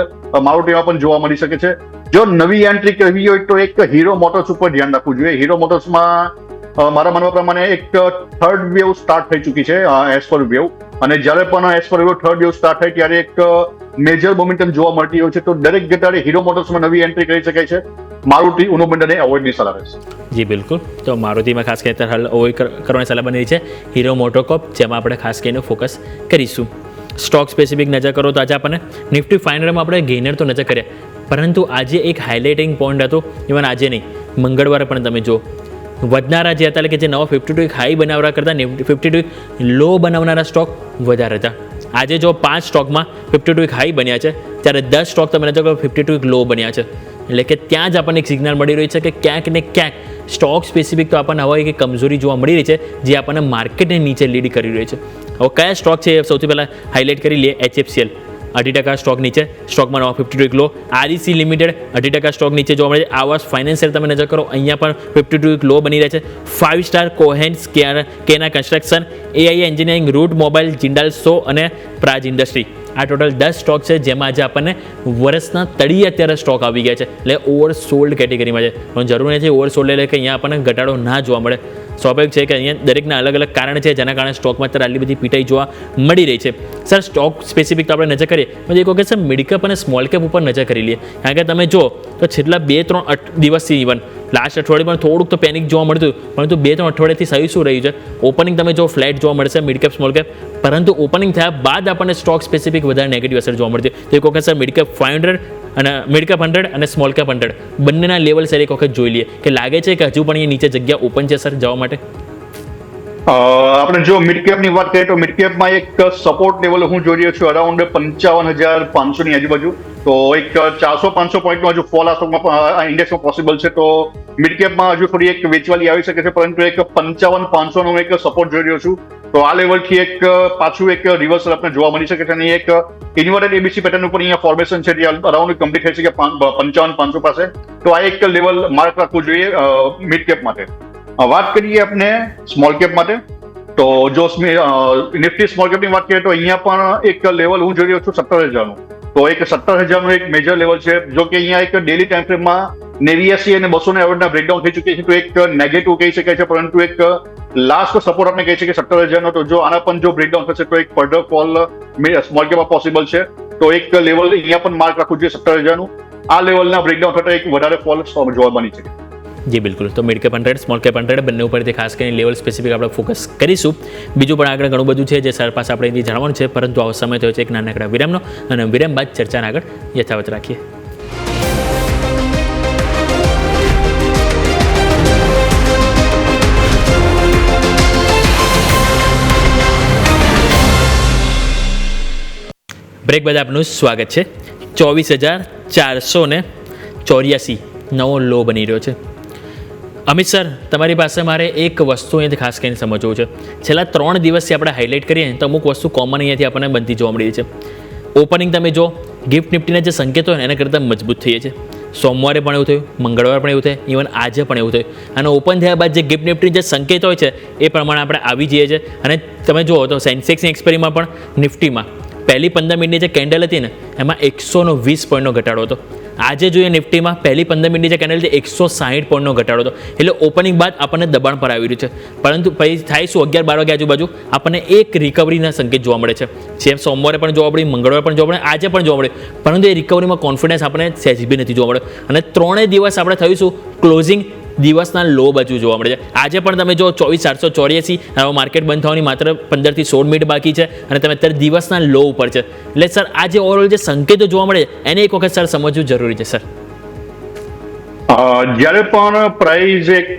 E: મારુતિમાં પણ જોવા મળી શકે છે. જો નવી એન્ટ્રી કરવી હોય તો એક હીરો મોટર્સ ઉપર ધ્યાન રાખવું જોઈએ. હીરો મોટર્સમાં મારા માનવા પ્રમાણે એક થર્ડ વેવ સ્ટાર્ટ થઈ ચૂકી છે એસ પર વેવ, અને જ્યારે પણ એસ પર વેવ થર્ડ વેવ સ્ટાર્ટ થાય ત્યારે એક મેજર મોમેન્ટમ જોવા મળતી હોય છે. તો દરેક જગ્યાએ હીરો મોટર્સમાં નવી એન્ટ્રી કરી શકાય છે. મારુતિ, ઉનો મિન્ડાને અવોઇડની સલાહ રહેશે.
C: જી બિલકુલ, તો મારુતિમાં ખાસ કરીને હાલ અવોઇડ કરવાની સલાહ બની રહી છે. હીરો મોટોકોપ જેમાં આપણે ખાસ કરીને ફોકસ કરીશું. સ્ટોક સ્પેસિફિક નજર કરો તો આજે આપણને નિફ્ટી 500માં આપણે ગેઇનર તો નજર કર્યા, પરંતુ આજે એક હાઇલાઇટિંગ પોઈન્ટ હતો. ઇવન આજે નહીં, મંગળવારે પણ તમે જો વધનારા જે હતા, એટલે કે જે નવા 52 હાઈ બનાવવા કરતાં 52 લો બનાવનારા સ્ટોક વધારે હતા. આજે જો 5 સ્ટોકમાં 52 હાઈ બન્યા છે ત્યારે 10 સ્ટોક તમે નજર કરો 52 લો બન્યા છે. એટલે કે ત્યાં જ આપણને એક સિગ્નલ મળી રહી છે કે ક્યાંક ને ક્યાંક સ્ટોક સ્પેસિફિક તો આપણને હવે એક કમજોરી જોવા મળી રહી છે જે આપણને માર્કેટને નીચે લીડ કરી રહી છે. હવે કયા સ્ટોક છે એ સૌથી પહેલાં હાઇલાઇટ કરી લઈએ. HFCL 2% સ્ટોક નીચે, સ્ટોકમાં નવા 52 લો. REC લિમિટેડ 2% સ્ટોક નીચે જોવા મળે છે. આવાસ ફાઇનાન્શિયલ તમે નજર કરો, અહીંયા પણ 52 લો બની રહ્યા છે. 5 સ્ટાર, કોહેન્સ, કેના construction, AI engineering, Route Mobile, Jindal Saw અને પ્રાજ ઇન્ડસ્ટ્રી, આ ટોટલ 10 સ્ટોક છે જેમાં આજે આપણને વર્ષના તળિયે અત્યારે સ્ટોક આવી ગયા છે. એટલે ઓવરસોલ્ડ કેટેગરીમાં છે, પણ જરૂર નથી ઓવરસોલ્ડ એટલે કે અહીંયા આપણને ઘટાડો ના જોવા મળે. સ્વાભાવિક છે કે અહીંયા દરેકના અલગ અલગ કારણ છે જેના કારણે સ્ટોકમાં અત્યારે આટલી બધી પીટાઈ જોવા મળી રહી છે. સર સ્ટોક સ્પેસિફિક તો આપણે નજર કરીએ, પણ એક વખત સર મિડ કેપ અને સ્મોલ કેપ ઉપર નજર કરી લઈએ. કારણ કે તમે જો તો છેલ્લા 2-3 દિવસથી ઇવન લાસ્ટ અઠવાડિયે પણ થોડુંક તો પેનિક જોવા મળતું, પરંતુ 2-3 અઠવાડિયાથી સહી શું રહ્યું છે, ઓપનિંગ તમે જો ફ્લેટ જોવા મળશે મિડ કેપ સ્મોલ કેપ, પરંતુ ઓપનિંગ થયા બાદ આપણને સ્ટોક સ્પેસિફિક વધારે નેગેટિવ અસર જોવા મળતી. તો એક વખત સર મિડ કેપ 500 અને મિડ કેપ 100 અને સ્મોલ કેપ 100 બંનેના લેવલ સર એક વખત જોઈ લઈએ કે લાગે છે કે હજુ પણ અહીંયા નીચે જગ્યા ઓપન છે સર જવા માટે.
E: આપણે જો મિડ કેપની વાત કરીએ તો મિડ કેપમાં એક સપોર્ટ લેવલ હું જોઈ રહ્યો છું અરાઉન્ડ 55,500 ની આજુબાજુ. તો એક 400-500 પોઈન્ટનો હજુ ફોલ આ સ્ટોકમાં ઇન્ડેક્સમાં પોસિબલ છે. તો મિડ કેપમાં હજુ થોડી એક વેચવાલી આવી શકે છે, પરંતુ એક 55,500 નો એક સપોર્ટ જોઈ રહ્યો છું. તો આ લેવલથી એક પાછું એક રિવર્સલ આપણે જોવા મળી શકે છે. અને એક ઇન્વર્ટેડ એબીસી પેટર્ન ઉપર અહીંયા ફોર્મેશન છે જે અરાઉન્ડ કમ્પ્લીટ થઈ શકે 55,500 પાસે. તો આ એક લેવલ માર્ક રાખવું જોઈએ મિડ કેપ માટે. વાત કરીએ આપણે સ્મોલ કેપ માટે, તો જો નિફ્ટી સ્મોલ કેપની વાત કરીએ તો અહીંયા પણ એક લેવલ હું જોઈ રહ્યો છું 17,000નું. તો એક 17,000નું એક મેજર લેવલ છે. જો કે અહીંયા એક ડેલી ટાઈમ ફ્રેમમાં 89 અને 200 એવરેજના બ્રેકડાઉન થઈ ચૂકી છે, તો એક નેગેટિવ કહી શકાય છે, પરંતુ એક લાસ્ટ સપોર્ટ આપણે કહી શકીએ 17,000નો. તો જો આના પણ જો બ્રેકડાઉન થશે તો એક ફર્ધર ફોલ સ્મોલ કેપમાં પોસિબલ છે. તો એક લેવલ અહીંયા પણ માર્ક રાખવું જોઈએ 17,000નું. આ લેવલના બ્રેકડાઉન થતા એક વધારે ફોલ જોવા બની શકે.
C: જી બિલકુલ, તો મિડ કેપ 100, સ્મોલ કેપ 100 બંને ઉપરથી ખાસ કરીને લેવલ સ્પેસિફિક આપણે ફોકસ કરીશું. બીજું પણ આગળ ઘણું બધું છે જે સર પાસે આપણે અહીંથી જાણવાનું છે, પરંતુ આવો સમય થયો છે એક નાનકડા વિરામનો, અને વિરામ બાદ ચર્ચાને આગળ યથાવત રાખીએ. બ્રેક બાદ આપનું સ્વાગત છે. 24,484 નવો લો બની રહ્યો છે. અમિત સર, તમારી પાસે મારે એક વસ્તુ અહીંયાથી ખાસ કરીને સમજવું છે. છેલ્લા 3 દિવસથી આપણે હાઇલાઇટ કરીએ તો અમુક વસ્તુ કોમન અહીંયાથી આપણને બનતી જોવા મળી છે. ઓપનિંગ તમે જો ગિફ્ટ નિફ્ટીના જે સંકેતો હોય એના કરતાં મજબૂત થઈએ છે. સોમવારે પણ એવું થયું, મંગળવારે પણ એવું થયું, ઇવન આજે પણ એવું થયું. અને ઓપન થયા બાદ જે ગિફ્ટ નિફ્ટી જે સંકેત હોય છે એ પ્રમાણે આપણે આવી જઈએ છીએ. અને તમે જુઓ તો સેન્સેક્સની એક્સપાયરીમાં પણ નિફ્ટીમાં પહેલી 15 મિનિટની જે કેન્ડલ હતી ને એમાં 120 પોઈન્ટનો ઘટાડો હતો. આજે જોઈએ નિફ્ટીમાં પહેલી 15 મિનિટની જે કેન્ડલ હતી 160 પોઈન્ટનો ઘટાડો હતો. એટલે ઓપનિંગ બાદ આપણને દબાણ પર આવી રહ્યું છે. પરંતુ પછી થાય શું 11-12 વાગે આજુબાજુ આપણને એક રિકવરીના સંકેત જોવા મળે છે. જેમ સોમવારે પણ જોવા મળ્યું, મંગળવારે પણ જોવા મળ્યું, આજે પણ જોવા મળ્યું. પરંતુ એ રિકવરીમાં કોન્ફિડન્સ આપણને સહેજ બી નથી જોવા મળ્યો. અને 3 દિવસ આપણે થઈશું ક્લોઝિંગ દિવસના લો બાજુ જોવા મળે છે. આજે પણ તમે જો 24,784 માર્કેટ બંધ થવાની માત્ર 15 થી 16 મિનિટ બાકી છે અને તમે અત્યારે દિવસના લો ઉપર છે. એટલે સર આ જે ઓવરઓલ જે સંકેતો જોવા મળે છે એને એક વખત સર સમજવું જરૂરી છે સર.
E: જ્યારે પણ પ્રાઇસ એક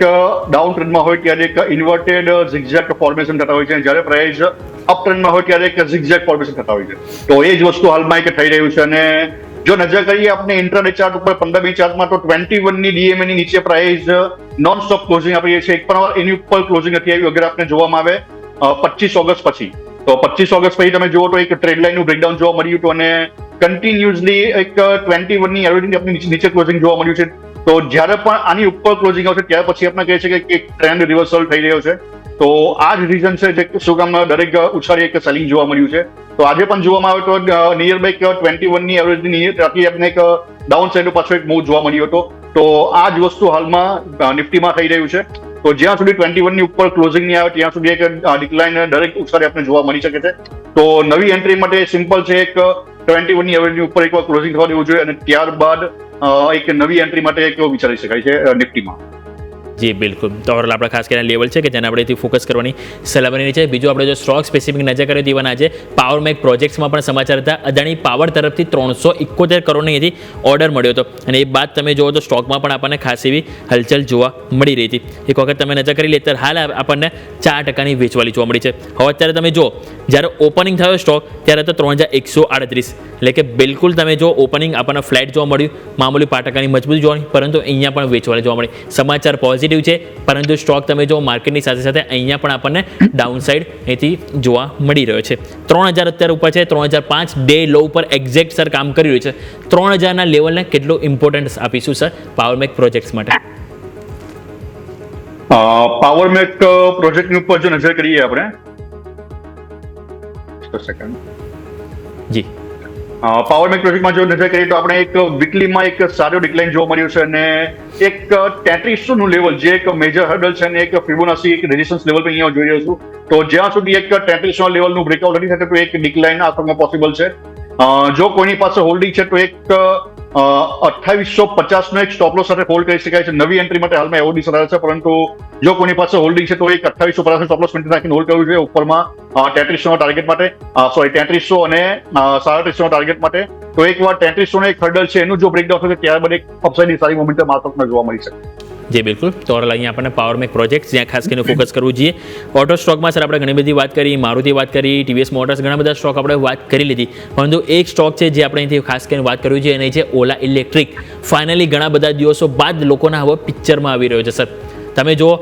E: ડાઉન ટ્રેન્ડમાં હોય ત્યારે એક ઇન્વર્ટેડ ઝિગઝેગ ફોર્મેશન થતા હોય છે, જ્યારે પ્રાઇસ અપ ટ્રેન્ડમાં હોય ત્યારે એક ઝિગઝેગ ફોર્મેશન થતા હોય છે. તો એ જ વસ્તુ હાલમાં એક થઈ રહ્યું છે. અને જો નજર કરીએ આપણે ઇન્ટ્રાડે ચાર્ટ ઉપર 15 મિનિટ ચાર્ટમાં તો 21 ની ડીએમએ ની નીચે પ્રાઇસ નોન સ્ટોપ ક્લોઝિંગ આપી છે. એક પણ વાર એની ઉપર ક્લોઝિંગ નથી આવી અગર આપણે જોવામાં આવે 25 ઓગસ્ટ પછી. તો 25 ઓગસ્ટ પછી તમે જુઓ તો એક ટ્રેડ લાઇનનું બ્રેકડાઉન જોવા મળ્યું હતું અને કન્ટિન્યુઅસલી એક 21 ની એવરેજની આપણે નીચે ક્લોઝિંગ જોવા મળ્યું છે. તો જ્યારે પણ આની ઉપર ક્લોઝિંગ આવશે ત્યાર પછી આપણે કહે છે કે એક ટ્રેન્ડ રિવર્સલ થઈ રહ્યો છે. તો આ જ રીઝન છે જે શું કામ દરેક ઉછાળી એક સેલિંગ જોવા મળ્યું છે. તો આજે પણ જોવામાં આવે તો નિયર બાય 21 ની એવરેજની નીચે આપણે એક ડાઉન સાઈડ પાછો એક મૂવ જોવા મળ્યો હતો. તો આ જ વસ્તુ હાલમાં નિફ્ટીમાં થઈ રહ્યું છે. તો જ્યાં સુધી 21 ની ઉપર ક્લોઝિંગ નહીં આવે ત્યાં સુધી એક ડિક્લાઇન દરેક ઉછાળી આપણે જોવા મળી શકે છે. તો નવી એન્ટ્રી માટે સિમ્પલ છે એક 21 ની એવરેજની ઉપર એકવાર ક્લોઝિંગ થવા દેવું જોઈએ અને ત્યારબાદ એક નવી એન્ટ્રી માટે એક વિચારી શકાય છે નિફ્ટીમાં.
C: જી બિલકુલ. તો ઓવરઓલ આપણે ખાસ કરીને લેવલ છે કે જેને આપણે ફોકસ કરવાની સલાહ બની છે. બીજું આપણે જો સ્ટોક સ્પેસિફિક નજર કરીએ તો ઇવન આજે પાવર મેક પ્રોજેક્ટ્સમાં પણ સમાચાર હતા. અદાણી પાવર તરફથી 371 કરોડની એથી ઓર્ડર મળ્યો હતો અને એ બાદ તમે જુઓ તો સ્ટોકમાં પણ આપણને ખાસ એવી હલચલ જોવા મળી રહી હતી. એક વખત તમે નજર કરી લે ત્યારે હાલ આપણને 4% વેચવાલી જોવા મળી છે. હવે અત્યારે તમે જુઓ જ્યારે ઓપનિંગ થયો સ્ટોક ત્યારે તો 3138, એટલે કે બિલકુલ તમે જો ઓપનિંગ આપણને ફ્લેટ જોવા મળ્યું, મામૂલી 5%ની મજબૂતી જોવા મળી, પરંતુ અહીંયા પણ વેચવાલી જોવા મળી. સમાચાર પોઝિટિવ છે પરંતુ સ્ટોક તમે જો માર્કેટની સાથે સાથે અહીંયા પણ આપણને ડાઉન સાઈડ અહીંથી જોવા મળી રહ્યો છે. 3000 અત્યારે ઉપર છે, 3005 ડે લો ઉપર એક્ઝેક્ટ સર કામ કરી રહ્યું છે. 3000ના લેવલને કેટલું ઇમ્પોર્ટન્સ આપીશું સર પાવર મેક પ્રોજેક્ટ્સ માટે?
E: પાવર મેક પ્રોજેક્ટની ઉપર જો નજર કરીએ આપણે
C: જી
E: પાવર મેક પ્રોજેક્ટમાં જો નજર કરીએ તો આપણે એક વીકલીમાં એક સારો ડિક્લાઇન જોવા મળ્યું છે અને એક 3300 નું લેવલ જે એક મેજર હર્ડલ છે અને એક ફિબોનાચી એક રેઝિસ્ટન્સ લેવલ પર અહીંયા જોઈ રહ્યો છું. તો જ્યાં સુધી એક 3300 લેવલનું બ્રેકઆઉટ નથી થતું તો એક ડિક્લાઇન આ તકમાં પોસિબલ છે. જો કોઈની પાસે હોલ્ડિંગ છે તો એક 2850 નો એક સ્ટોપ લોસ સાથે હોલ્ડ કરી શકાય છે. નવી એન્ટ્રી માટે હાલમાં એવોર્ડ સલાહ છે પરંતુ જો કોઈની પાસે હોલ્ડિંગ છે તો એક 2850 સ્ટોપ લોસ મેન્ટેન રાખીને હોલ્ડ કરવું જોઈએ. ઉપરમાં 3300 નો ટાર્ગેટ માટે 3300 અને 3750 નો ટાર્ગેટ માટે. તો એકવાર 3300 નો એક હર્ડલ છે એનું જો બ્રેકડાઉન થશે ત્યારબાદ એક અપસાઇડની સારી મોમેન્ટમ માર્કેટમાં જોવા મળી શકે.
C: જી બિલકુલ. તો અહીંયા આપણને પાવર મેક પ્રોજેક્ટ જ્યાં ખાસ કરીને ફોકસ કરવું જોઈએ. ઓટો સ્ટોકમાં સર આપણે ઘણી બધી વાત કરી, મારુતિ વાત કરી, ટીવીએસ મોટર્સ, ઘણા બધા સ્ટોક આપણે વાત કરી લીધી. પરંતુ એક સ્ટોક છે જે આપણે અહીંથી ખાસ કરીને વાત કરવી જોઈએ અને એ છે ઓલા ઇલેક્ટ્રિક. ફાઇનલી ઘણા બધા દિવસો બાદ લોકોના હવે પિક્ચરમાં આવી રહ્યો છે સર. તમે જુઓ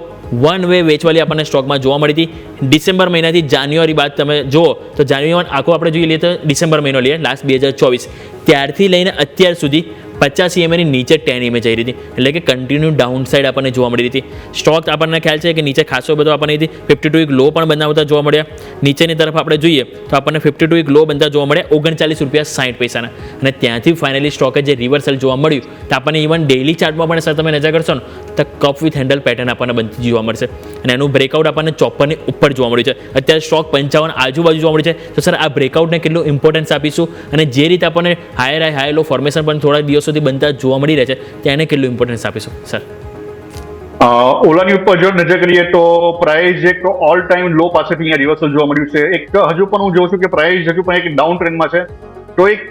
C: વન વે વેચવાલી આપણને સ્ટોકમાં જોવા મળી હતી. ડિસેમ્બર મહિનાથી જાન્યુઆરી બાદ તમે જુઓ તો જાન્યુઆરી આખો આપણે જોઈએ લઈએ તો ડિસેમ્બર મહિનો લઈએ લાસ્ટ 2024 ત્યારથી લઈને અત્યાર સુધી 50 EMA ની નીચે 10 EMA જઈ રહી હતી. એટલે કે કન્ટિન્યુ ડાઉન સાઈડ આપણને જોવા મળી હતી. સ્ટોક આપણને ખ્યાલ છે કે નીચે ખાસો બધો આપણને 52 વીક લો પણ બનાવતા જોવા મળ્યા. નીચેની તરફ આપણે જોઈએ તો આપણને 52 વીક લો બનતા જોવા મળ્યા ₹39.60 અને ત્યાંથી ફાઇનલી સ્ટોકે જે રિવર્સલ જોવા મળ્યું તો આપણને ઇવન ડેઇલી ચાર્ટમાં પણ સર તમે નજર કરશો ને તો કપ વિથ હેન્ડલ પેટર્ન આપણને બનતી જોવા મળશે અને એનું બ્રેકઆઉટ આપણને 54 ની ઉપર જોવા મળ્યું છે. અત્યારે સ્ટોક 55 આજુબાજુ જોવા મળ્યું છે. તો સર આ બ્રેકઆઉટને કેટલું ઇમ્પોર્ટન્સ આપીશું અને જે રીતે આપણને હાઈ લો ફોર્મેશન પણ થોડા દિવસોથી બનતા જોવા મળી રહે છે તેને કેટલું ઇમ્પોર્ટન્સ આપીશું સર?
E: ઓલાની ઉપર જો નજર કરીએ તો પ્રાઇસ એક ઓલ ટાઈમ લો પાસેથી અહીંયા રિવર્સલ જોવા મળ્યું છે. એક હજુ પણ હું જોઉં છું કે પ્રાઇસ હજુ પણ એક ડાઉન ટ્રેન્ડમાં છે. તો એક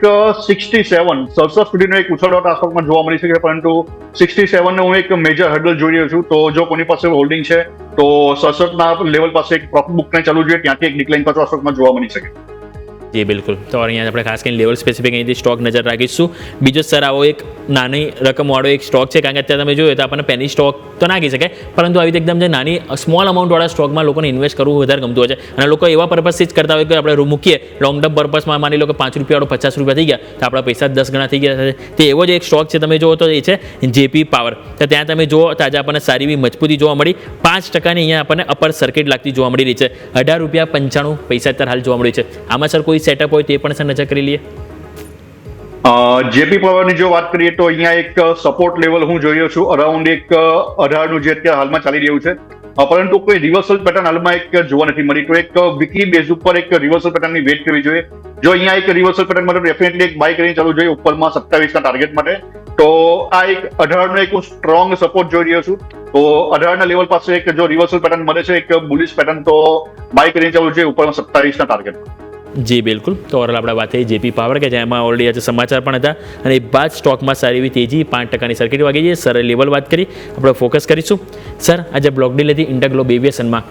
E: 67 સુધીનો એક ઉછાળાટ આ સ્ટોકમાં જોવા મળી શકે પરંતુ 67 નો હું એક મેજર હર્ડલ જોઈ રહ્યો છું. તો જો કોની પાસે હોલ્ડિંગ છે તો 67 ના લેવલ પાસે એક પ્રોફિટ બુક ને ચાલુ જોઈએ ત્યાંથી એક ડિક્લાઇન પાછો આ સ્ટોકમાં જોવા મળી શકે.
C: જી બિલકુલ. તો અહીંયા આપણે ખાસ કરીને લેવલ સ્પેસિફિક અહીંથી સ્ટોક નજર રાખીશું. બીજો સર આવો એક નાની રકમવાળો એક સ્ટોક છે, કારણ કે અત્યારે તમે જોયું તો આપણને પેની સ્ટોક તો ના કહી શકાય, પરંતુ આવી રીતે એકદમ જે નાની સ્મોલ અમાઉન્ટવાળા સ્ટોકમાં લોકોને ઇન્વેસ્ટ કરવું વધારે ગમતું હોય છે. અને લોકો એવા પર્પઝથી જ કરતા હોય કે આપણે મૂકીએ લોંગ ટર્મ પર્પઝમાં, માની લો કે ₹5 ₹50 થઈ ગયા તો આપણા પૈસા 10 ગણા થઈ ગયા છે. તે એવો જ એક સ્ટોક છે, તમે જુઓ તો એ છે જેપી પાવર. તો ત્યાં તમે જુઓ તો આજે આપણને સારી એવી મજબૂતી જોવા મળી. 5% અહીંયા આપણને અપર સર્કિટ લાગતી જોવા મળી રહી છે. ₹18.95 અત્યારે હાલ જોવા મળ્યું છે. આમાં સર કોઈ સેટઅપ હોય તે પણ સર નજર કરી લઈએ.
E: જેપી પાવરની જો વાત કરીએ તો અહીંયા એક સપોર્ટ લેવલ હું જોઈ રહ્યો છું અરાઉન્ડ એક 18 જે અત્યારે હાલમાં ચાલી રહ્યું છે, પરંતુ કોઈ રિવર્સલ પેટર્ન હાલમાં એક જોવા નથી મળી. તો એક વીકલી બેઝ ઉપર એક રિવર્સલ પેટર્નની વેટ કરવી જોઈએ. જો અહીંયા એક રિવર્સલ પેટર્ન માટે ડેફિનેટલી એક બાય કરીને ચાલુ જોઈએ ઉપરમાં 27 ના ટાર્ગેટ માટે. તો આ એક 18 નો એક હું સ્ટ્રોંગ સપોર્ટ જોઈ રહ્યો છું. તો 18 ના લેવલ પાસે એક જો રિવર્સલ પેટર્ન મળે છે, એક બુલિશ પેટર્ન, તો બાય કરીને ચાલુ જોઈએ ઉપરમાં 27 ના ટાર્ગેટ.
C: જી બિલકુલ. તો ઓવરઓલ આપણે વાત થઈ જેપી પાવર કે જેમાં ઓલરેડી આજે સમાચાર પણ હતા અને એ બાદ સ્ટોકમાં સારી એવી તેજી 5%ની સર્કિટ વાગી છે. સર લેવલ વાત કરી, આપણે ફોકસ કરીશું. સર આજે બ્લોક ડીલ હતી ઇન્ટરગ્લોબ એવિએશનમાં.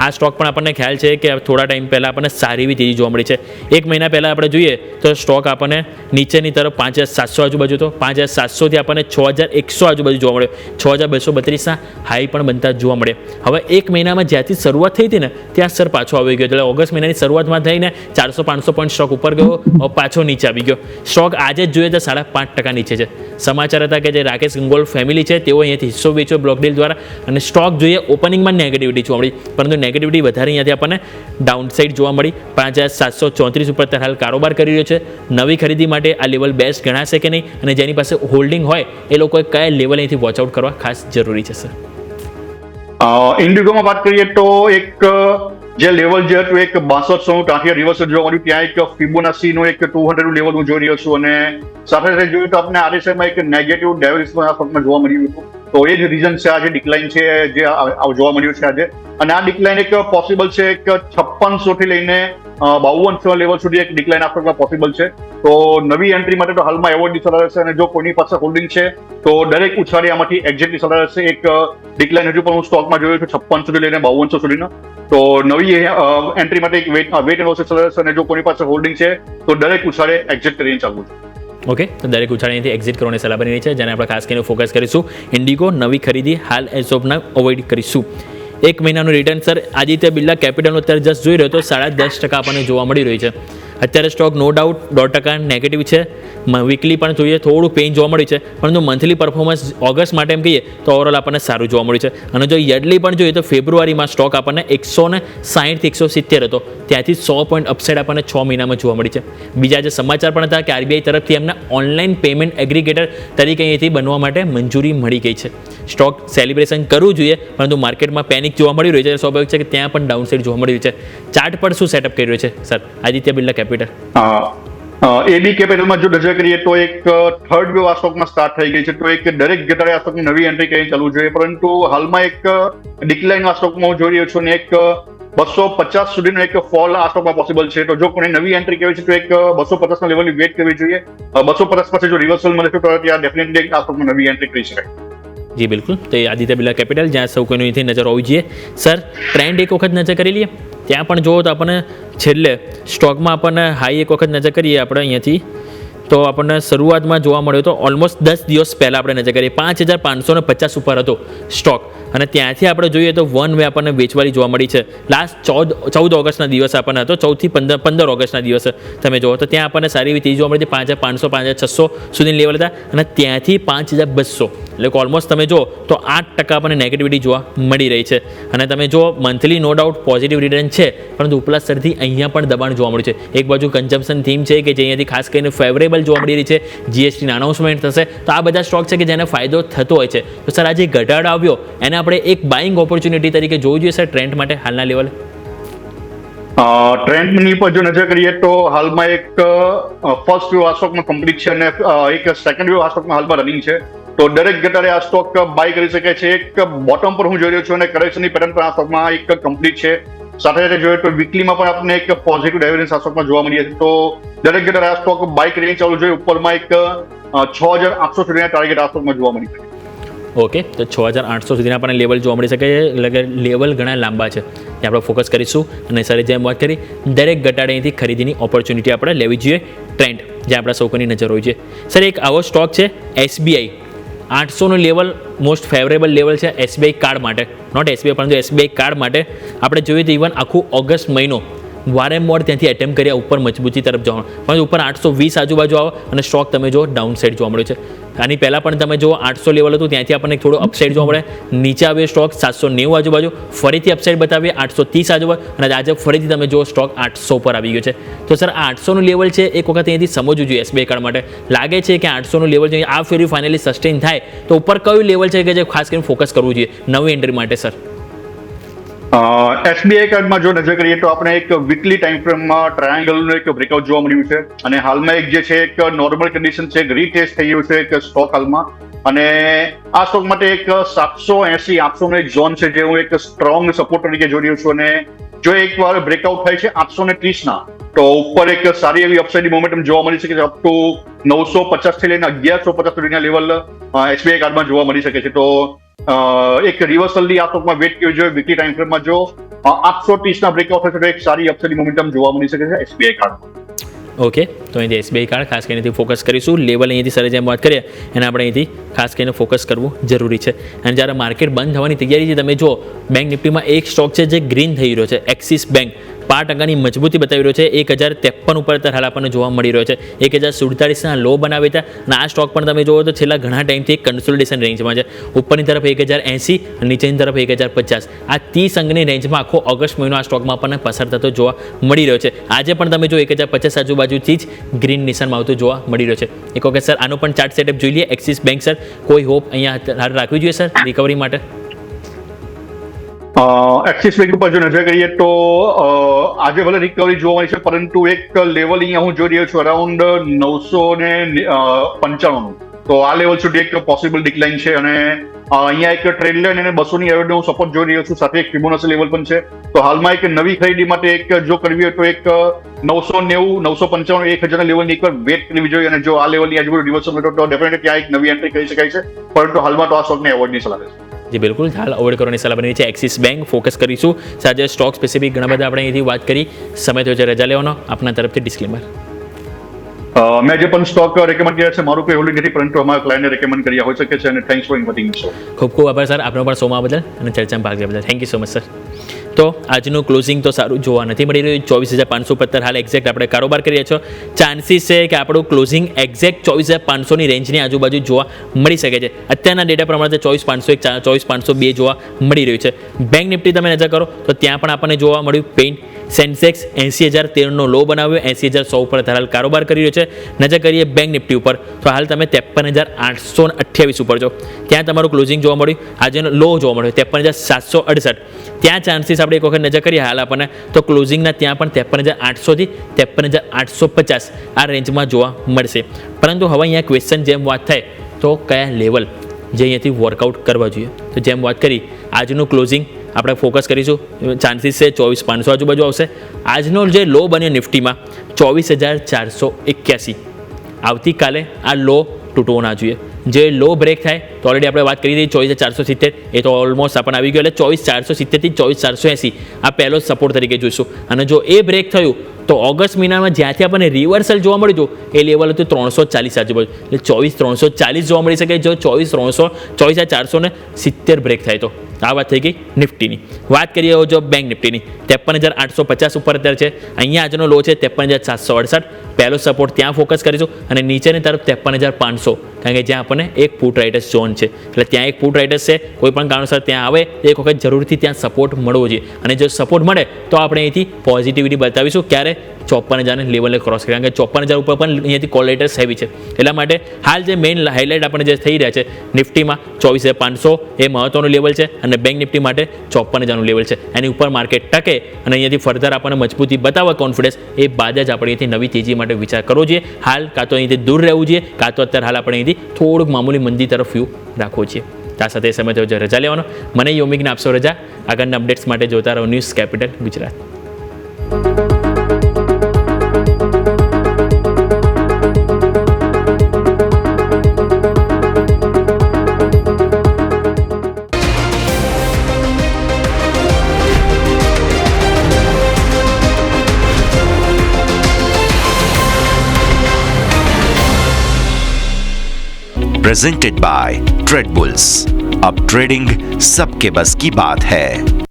C: આ સ્ટોક પણ આપણને ખ્યાલ છે કે થોડા ટાઈમ પહેલાં આપણને સારી એવી તેજી જોવા મળી છે. એક મહિના પહેલાં આપણે જોઈએ તો સ્ટોક આપણને નીચેની તરફ 5,700 આજુબાજુ હતો. 5,700થી આપણને 6,100 આજુબાજુ જોવા મળ્યો. 6,232ના હાઈ પણ બનતા જોવા મળે. હવે એક મહિનામાં જ્યાંથી શરૂઆત થઈ હતી ને ત્યાં સર પાછો આવી ગયો. એટલે ઓગસ્ટ મહિનાની શરૂઆતમાં થઈને 400-500 પોઈન્ટ સ્ટોક ઉપર ગયો, હવે પાછો નીચે આવી ગયો. સ્ટોક આજે જ જોઈએ તો 5.5% નીચે છે. સમાચાર હતા કે જે રાકેશ ગંગોલ ફેમિલી છે તેઓ અહીંયાથી હિસ્સો વેચ્યો બ્લોક ડીલ દ્વારા, અને સ્ટોક જોઈએ ઓપનિંગમાં નેગેટિવિટી જોવા મળી, પરંતુ નેગેટિવિટી વધારે અહીંયાથી આપણને ડાઉન સાઇડ જોવા મળી. 5,734 ઉપર હાલ કારોબાર કરી રહ્યો છે. નવી ખરીદી માટે આ લેવલ બેસ્ટ ગણાશે કે નહીં, અને જેની પાસે હોલ્ડિંગ હોય એ લોકોએ કયા લેવલ અહીંથી વોચઆઉટ કરવા ખાસ જરૂરી છે સર?
E: ઇન્ડિગોમાં વાત કરીએ તો એક જે લેવલ જે હતું એક 6200 ત્યાંથી રિવર્સલ જોવા મળ્યું. ત્યાં એક ફિબોનાસીનો એક 200 નું લેવલ હું જોઈ રહ્યો છું, અને સાથે સાથે જોઈએ તો આપણે RSI માં એક નેગેટિવ ડાયવર્જન્સ આ સ્ટોકમાં જોવા મળ્યું હતું. તો એ જ રીઝન છે આજે ડિક્લાઇન છે જે જોવા મળ્યું છે આજે. અને આ ડિક્લાઇન એક પોસિબલ છે એક 5600 થી લઈને 5200 લેવલ સુધી એક ડિક્લાઇન આ સ્ટોકમાં પોસિબલ છે. તો નવી એન્ટ્રી માટે તો હાલમાં એવોર્ડની સલાહ રહેશે, અને જો કોઈની પાસે હોલ્ડિંગ છે તો દરેક ઉછાળી આમાંથી એક્ઝેક્ટલી સલાહ રહેશે. એક ડિક્લાઇન હજુ પણ હું સ્ટોકમાં જોયું છું 5600 થી લઈને 5200 સુધીનો. તો નવી એન્ટ્રી માટે એક વેટ એન્ડ વોચ સલાહ રહેશે, અને જો કોઈની પાસે હોલ્ડિંગ છે તો દરેક ઉછાળે એક્ઝેક્ટ કરીને ચાલવું છે.
C: ઓકે, તો દરેક ઉછાળીથી એક્ઝિટ કરવાની સલાહ બની રહી છે, જેને આપણે ખાસ કરીને ફોકસ કરીશું. ઇન્ડિગો નવી ખરીદી હાલ એઝ ઓફ નાઉ અવોઇડ કરીશું. એક મહિનાનું રિટર્ન સર આદિત્ય બિરલા કેપિટલનો અત્યારે જસ્ટ જોઈ રહ્યો તો 10.5% આપણને જોવા મળી રહ્યું છે. અત્યારે સ્ટોક નો ડાઉટ 1.5% નેગેટિવ છે. વીકલી પણ જોઈએ થોડું પેઇન જોવા મળ્યું છે, પરંતુ મંથલી પરફોર્મન્સ ઓગસ્ટ માટે એમ કહીએ તો ઓવરઓલ આપણને સારું જોવા મળ્યું છે. અને જો યરલી પણ જોઈએ તો ફેબ્રુઆરીમાં સ્ટોક આપણને 160 થી 170 હતો, ત્યાંથી 100 પોઈન્ટ અપસાઇડ આપણને 6 મહિનામાં જોવા મળી છે. બીજા જે સમાચાર પણ હતા કે RBI તરફથી એમને ઓનલાઈન પેમેન્ટ એગ્રીગેટર તરીકે અહીંથી બનવા માટે મંજૂરી મળી ગઈ છે. સ્ટોક સેલિબ્રેશન કરવું જોઈએ, પરંતુ માર્કેટમાં પેનિક જોવા મળી રહ્યું છે. સ્વાભાવિક છે કે ત્યાં પણ ડાઉનસાઇડ જોવા મળી રહ્યું છે. ચાર્ટ પર શું સેટઅપ કરી રહ્યું છે sir Aditya Birla capital?
E: AB કેપિટલમાં જો નજર કરીએ તો એક થર્ડ વેવ આ સ્ટોકમાં સ્ટાર્ટ થઈ ગઈ છે. તો એક દરેક ઘટાડે આ સ્ટોકની નવી એન્ટ્રી કરીને ચાલવું જોઈએ, પરંતુ હાલમાં એક ડિક્લાઇન આ સ્ટોકમાં હું જોઈ રહ્યો છું, અને એક 250 સુધીનો એક ફોલ આ સ્ટોકમાં પોસિબલ છે. તો જો કોઈ નવી એન્ટ્રી કરવી છે તો એક 250 ના લેવલની વેટ કરવી જોઈએ. 250 પછી જો રિવર્સલ મળે તો ત્યાં ડેફિનેટલી આ સ્ટોકમાં નવી એન્ટ્રી કરી શકાય.
C: જી બિલકુલ. તો એ આદિત્ય બિરલા કેપિટલ જ્યાં સૌ કોઈની અહીંથી નજર હોવી જોઈએ. સર ટ્રેન્ડ એક વખત નજર કરી લઈએ. ત્યાં પણ જુઓ તો આપણને છેલ્લે સ્ટોકમાં આપણને હાઈ એક વખત નજર કરીએ આપણે અહીંયાથી, તો આપણને શરૂઆતમાં જોવા મળ્યો તો ઓલમોસ્ટ 10 દિવસ પહેલાં આપણે નજર કરીએ 5,550 ઉપર હતો સ્ટોક, અને ત્યાંથી આપણે જોઈએ તો વન વે આપણને વેચવાળી જોવા મળી છે. લાસ્ટ 14 ઓગસ્ટના દિવસે આપણને હતો, 14 થી 15 ઓગસ્ટના દિવસે તમે જુઓ તો ત્યાં આપણને સારી એવી તેજી જોવા મળી હતી. 5,500 5,600 સુધીની લેવલ હતા, અને ત્યાંથી 5,200 એટલે ઓલમોસ્ટ તમે જુઓ તો 8% આપણને નેગેટિવિટી જોવા મળી રહી છે. અને તમે જુઓ monthly no doubt positive return છે, પરંતુ ઉપલા સ્તરથી અહીંયા પણ દબાણ જોવા મળ્યું છે. એક બાજુ કન્ઝમ્પશન થીમ છે કે જે અહીંયાથી ખાસ કરીને ફેવરેબલ જોવા મળી રહી છે. GSTના અનાઉન્સમેન્ટ થશે તો આ બધા સ્ટોક છે કે જેને ફાયદો થતો હોય છે. તો સર આજે ઘટાડો આવ્યો એને આપણે એક બાઇંગ ઓપોર્ચ્યુનિટી તરીકે જોવું જોઈએ સર ટ્રેન્ડ માટે હાલના લેવલે?
E: ટ્રેન્ડની પર જો નજર કરીએ તો હાલમાં એક ફર્સ્ટ વ્યૂ આ સ્ટોકમાં કમ્પ્લીટ છે, અને એક સેકન્ડ વ્યૂ આ સ્ટોકમાં હાલમાં રનિંગ છે. તો દરેક ઘટાડે આ સ્ટોક બાય કરી શકે છે. એક બોટમ પર હું જોઈ રહ્યો છું, અને કરેક્શનની પેટર્ન પણ આ સ્ટોકમાં એક કમ્પ્લીટ છે. સાથે સાથે જોઈએ તો વીકલીમાં પણ આપણે એક પોઝિટિવ ડાયવર્જન્સ આ સ્ટોકમાં જોવા મળી છે. તો દરેક ઘટાડે આ સ્ટોક બાય કરીને ચાલુ જોઈએ. ઉપરમાં એક 6,800 સુધીના ટાર્ગેટ આ સ્ટોકમાં જોવા મળી છે.
C: ઓકે, તો 6,800 સુધીના આપણને લેવલ જોવા મળી શકે છે, એટલે કે લેવલ ઘણા લાંબા છે ત્યાં આપણે ફોકસ કરીશું. અને સરે જેમ વાત કરી, દરેક ઘટાડે અહીંથી ખરીદીની ઓપોર્ચ્યુનિટી આપણે લેવી જોઈએ. ટ્રેન્ડ જે આપણા સૌ કોઈની નજર હોય છે. સર એક આવો સ્ટોક છે SBI, 800નું લેવલ મોસ્ટ ફેવરેબલ લેવલ છે SBI કાર્ડ માટે, નોટ SBI પરંતુ SBI કાર્ડ માટે. આપણે જોઈએ તો ઇવન આખું ઓગસ્ટ મહિનો વારંવાર ત્યાંથી એટેમ્પ કર્યા ઉપર મજબૂતી તરફ જવાનું, પણ ઉપર 820 આજુબાજુ આવો અને સ્ટોક તમે જો ડાઉન સાઇડ જોવા મળ્યો છે. આની પહેલાં પણ તમે જો 800 લેવલ હતું ત્યાંથી આપણને થોડો અપસાઇડ જોવા મળે, નીચે આવ્યો સ્ટોક 790 આજુબાજુ, ફરીથી અપસાઇડ બતાવીએ 830 આજુબાજુ, અને આજે ફરીથી તમે જો સ્ટોક 800 પર આવી ગયો છે. તો સર આ 800નું લેવલ છે એક વખત અહીંયાથી સમજવું જોઈએ SBI કાર્ડ માટે. લાગે છે કે 800નું લેવલ છે આ ફેરી ફાઇનલી સસ્ટેન થાય તો ઉપર કયું લેવલ છે કે જે ખાસ કરીને ફોકસ કરવું જોઈએ નવી એન્ટ્રી માટે સર?
E: SBI કાર્ડમાં જો નજર કરીએ તો આપણે એક વીકલી ટાઈમ ફ્રેમમાં ટ્રાયેંગલનું એક બ્રેકઆઉટ જોવા મળ્યું છે, અને હાલમાં એક જે છે એક નોર્મલ કન્ડિશન છે, એક રીટેસ્ટ થઈ ગયું છે એક સ્ટોક હાલમાં. અને આ સ્ટોક માટે એક 780-800 નો એક ઝોન છે જે હું એક સ્ટ્રોંગ સપોર્ટ તરીકે જોઈ રહ્યો છું. અને જો એકવાર બ્રેકઆઉટ થાય છે 830 ના, તો ઉપર એક સારી એવી અપસાઇડ મોમેન્ટમ જોવા મળી શકે છે. અપ ટુ 950 થી લઈને 1150 સુધીના લેવલ SBI કાર્ડમાં જોવા મળી શકે છે. તો એક રિવર્સલની આ સ્ટોકમાં વેટ કરવી જોઈએ. વીકલી ટાઈમ ફ્રેમમાં જો 830 ના બ્રેકઆઉટ થશે તો એક સારી અપસાઇડ મોમેન્ટમ જોવા મળી શકે છે SBI કાર્ડમાં.
C: ઓકે, તો અહીંથી SBI કાર્ડ ખાસ કરીને ફોકસ કરીશું. લેવલ અહીંયાથી સરે જેમ વાત કરીએ એને આપણે અહીંથી ખાસ કરીને ફોકસ કરવું જરૂરી છે. અને જ્યારે માર્કેટ બંધ થવાની તૈયારી છે, તમે જો બેંક નિફ્ટીમાં એક સ્ટોક છે જે ગ્રીન થઈ રહ્યો છે, એક્સિસ બેંક 5%ની મજબૂતી બતાવી રહ્યો છે, 1053 ઉપર અત્યારે હાલ આપણને જોવા મળી રહ્યો છે. 1047ના લો બનાવ્યા હતા, અને આ સ્ટોક પણ તમે જુઓ તો છેલ્લા ઘણા ટાઈમથી કન્સોલિડેશન રેન્જમાં છે. ઉપરની તરફ 1080 અને નીચેની તરફ 1050. આ 30 અંકની રેન્જમાં આખો ઓગસ્ટ મહિનો આ સ્ટોકમાં આપણને પસાર થતો જોવા મળી રહ્યો છે. આજે પણ તમે જો 1050 આજુબાજુથી જ ગ્રીન નિશાનમાં આવતું જોવા મળી રહ્યો છે. એક વખત સર આનો પણ ચાર્ટ સેટઅપ જોઈ લઈએ. એક્સિસ બેંક સર કોઈ હોપ અહીંયા રાખવી જોઈએ સર રિકવરી માટે?
E: એક્સિસ બેંક ઉપર જો નજર કરીએ તો આજે ભલે રિકવરી જોવા મળી છે, પરંતુ એક લેવલ અહીંયા હું જોઈ રહ્યો છું અરાઉન્ડ 995. તો આ લેવલ સુધી એક પોસિબલ ડિક્લાઇન છે, અને અહીંયા એક ટ્રેડ લાઇન અને 200ની એવરેજ હું સપોર્ટ જોઈ રહ્યો છું, સાથે એક ફિબોનાચી લેવલ પણ છે. તો હાલમાં એક નવી ખરીદી માટે એક જો કરવી હોય તો એક 990, 995, 1000 લેવલની એકવાર વેટ કરવી જોઈએ. અને જો આ લેવલની આજુબાજુ રિવર્સલ મળે તો ડેફિનેટલી ત્યાં એક નવી એન્ટ્રી કરી શકાય છે, પરંતુ હાલમાં તો આ સ્ટોકને એવોર્ડની સલાહ છે.
C: જી બિલકુલ, હાલ અવોઇડ કરવાની સલાહ બની છે. એક્સિસ બેંક ફોકસ કરીશું. સાથે સ્ટોક સ્પેસિફિક ઘણા બધા આપણે અહીંથી વાત કરી. સમય થયો છે રજા લેવાનો. આપના તરફથી ડિસ્ક્લેમર.
E: મેં જે પણ સ્ટોક રેકમેન્ડ કર્યા છે મારું કોઈ હોલ્ડિંગ નથી, પરંતુ અમારા ક્લાયન્ટને રેકમેન્ડ કર્યા હોઈ શકે છે. અને થેન્ક્સ ફોર ઇન્વાઇટિંગ મી.
C: ખૂબ ખૂબ આભાર સર આપનો પણ શોમાં બદલ અને ચર્ચામાં ભાગ લેવા બદલ. Thank you so much sir. તો આજનું ક્લોઝિંગ તો સારું જોવા નથી મળી રહ્યું. 24,575 હાલ એક્ઝેક્ટ આપણે કારોબાર કરીએ છીએ. ચાન્સીસ છે કે આપણું ક્લોઝિંગ એક્ઝેક્ટ 24,500ની રેન્જની આજુબાજુ જોવા મળી શકે છે. અત્યારના ડેટા પ્રમાણે 24,501, 24,502 જોવા મળી રહ્યું છે. બેંક નિફ્ટી તમે નજર કરો તો ત્યાં પણ આપણને જોવા મળ્યું પેઇન્ટ. સેન્સેક્સ 80,013નો લો બનાવ્યો, 80,100 ઉપર હાલ કારોબાર કરી રહ્યો છે. નજર કરીએ બેંક નિફ્ટી ઉપર તો હાલ તમે 53,828 ઉપર છો, ત્યાં તમારું ક્લોઝિંગ જોવા મળ્યું. આજનો લો જોવા મળ્યો 53,768. ત્યાં ચાન્સીસ આપણે એક વખત નજર કરીએ હાલ આપણને તો ક્લોઝિંગના ત્યાં પણ 53,800 થી 53,850 આ રેન્જમાં જોવા મળશે. પરંતુ હવે અહીંયા ક્વેશ્ચન જેમ વાત થાય તો કયા લેવલ જે અહીંયાથી વર્કઆઉટ કરવા જોઈએ. તો જેમ વાત કરી આજનું ક્લોઝિંગ આપણે ફોકસ કરીશું. ચાન્સીસ છે 24,500 આજુબાજુ આવશે. આજનો જે લો બન્યો નિફ્ટીમાં 24,481. આવતીકાલે આ લો તૂટવો ના જોઈએ. જે લો બ્રેક થાય તો ઓલરેડી આપણે વાત કરી હતી 24,470, એ તો ઓલમોસ્ટ આપણને આવી ગયો. એટલે 24,470 થી 24,480 આ પહેલો સપોર્ટ તરીકે જોઈશું. અને જો એ બ્રેક થયું તો ઓગસ્ટ મહિનામાં જ્યાંથી આપણને રિવર્સલ જોવા મળ્યું એ લેવલ હતું 340 આજુબાજુ. એટલે 24,340 જોવા મળી શકે જો 24,470 બ્રેક થાય તો. આ વાત થઈ ગઈ નિફ્ટીની. વાત કરીએ જો બેંક નિફ્ટીની 53,850 ઉપર અત્યારે છે. અહીંયા આજનો લો છે 53,768. પહેલો સપોર્ટ ત્યાં ફોકસ કરીશું. અને નીચેની તરફ 53,500, કારણ કે જ્યાં આપણને એક ફૂટ રાઇટર્સ ઝોન છે, એટલે ત્યાં એક ફૂટ રાઇટર્સ છે. કોઈ પણ કારણસર ત્યાં આવે એક વખત જરૂરથી ત્યાં સપોર્ટ મળવો જોઈએ. અને જો સપોર્ટ મળે તો આપણે અહીંથી પોઝિટિવિટી બતાવીશું. ક્યારે 54,000 લેવલે ક્રોસ કરે, કારણ કે 54,000 ઉપર પણ અહીંયાથી કોલ રાઇટર્સ હેવી છે. એટલા માટે હાલ જે મેઇન હાઇલાઇટ આપણે જે થઈ રહ્યા છે નિફ્ટીમાં 24,500 એ મહત્વનું લેવલ છે, અને બેંક નિફ્ટી માટે 54,000નું લેવલ છે. એની ઉપર માર્કેટ ટકે અને અહીંયાથી ફર્ધર આપણને મજબૂતી બતાવવા કોન્ફિડન્સ એ બાદ જ આપણે અહીંથી નવી તેજી માટે વિચાર કરવો જોઈએ. હાલ કાં તો અહીંથી દૂર રહેવું જોઈએ, કાં તો અત્યારે હાલ આપણે અહીંથી થોડુંક મામૂલી મંદી તરફ વ્યૂ રાખવો જોઈએ. આ સાથે સમય થયો રજા લેવાનો. મને યોમિકને આપશો રજા. આગળના અપડેટ્સ માટે જોતા રહો news capital Gujarat.
B: Presented by trade bulls. अब ट्रेडिंग सबके बस की बात है।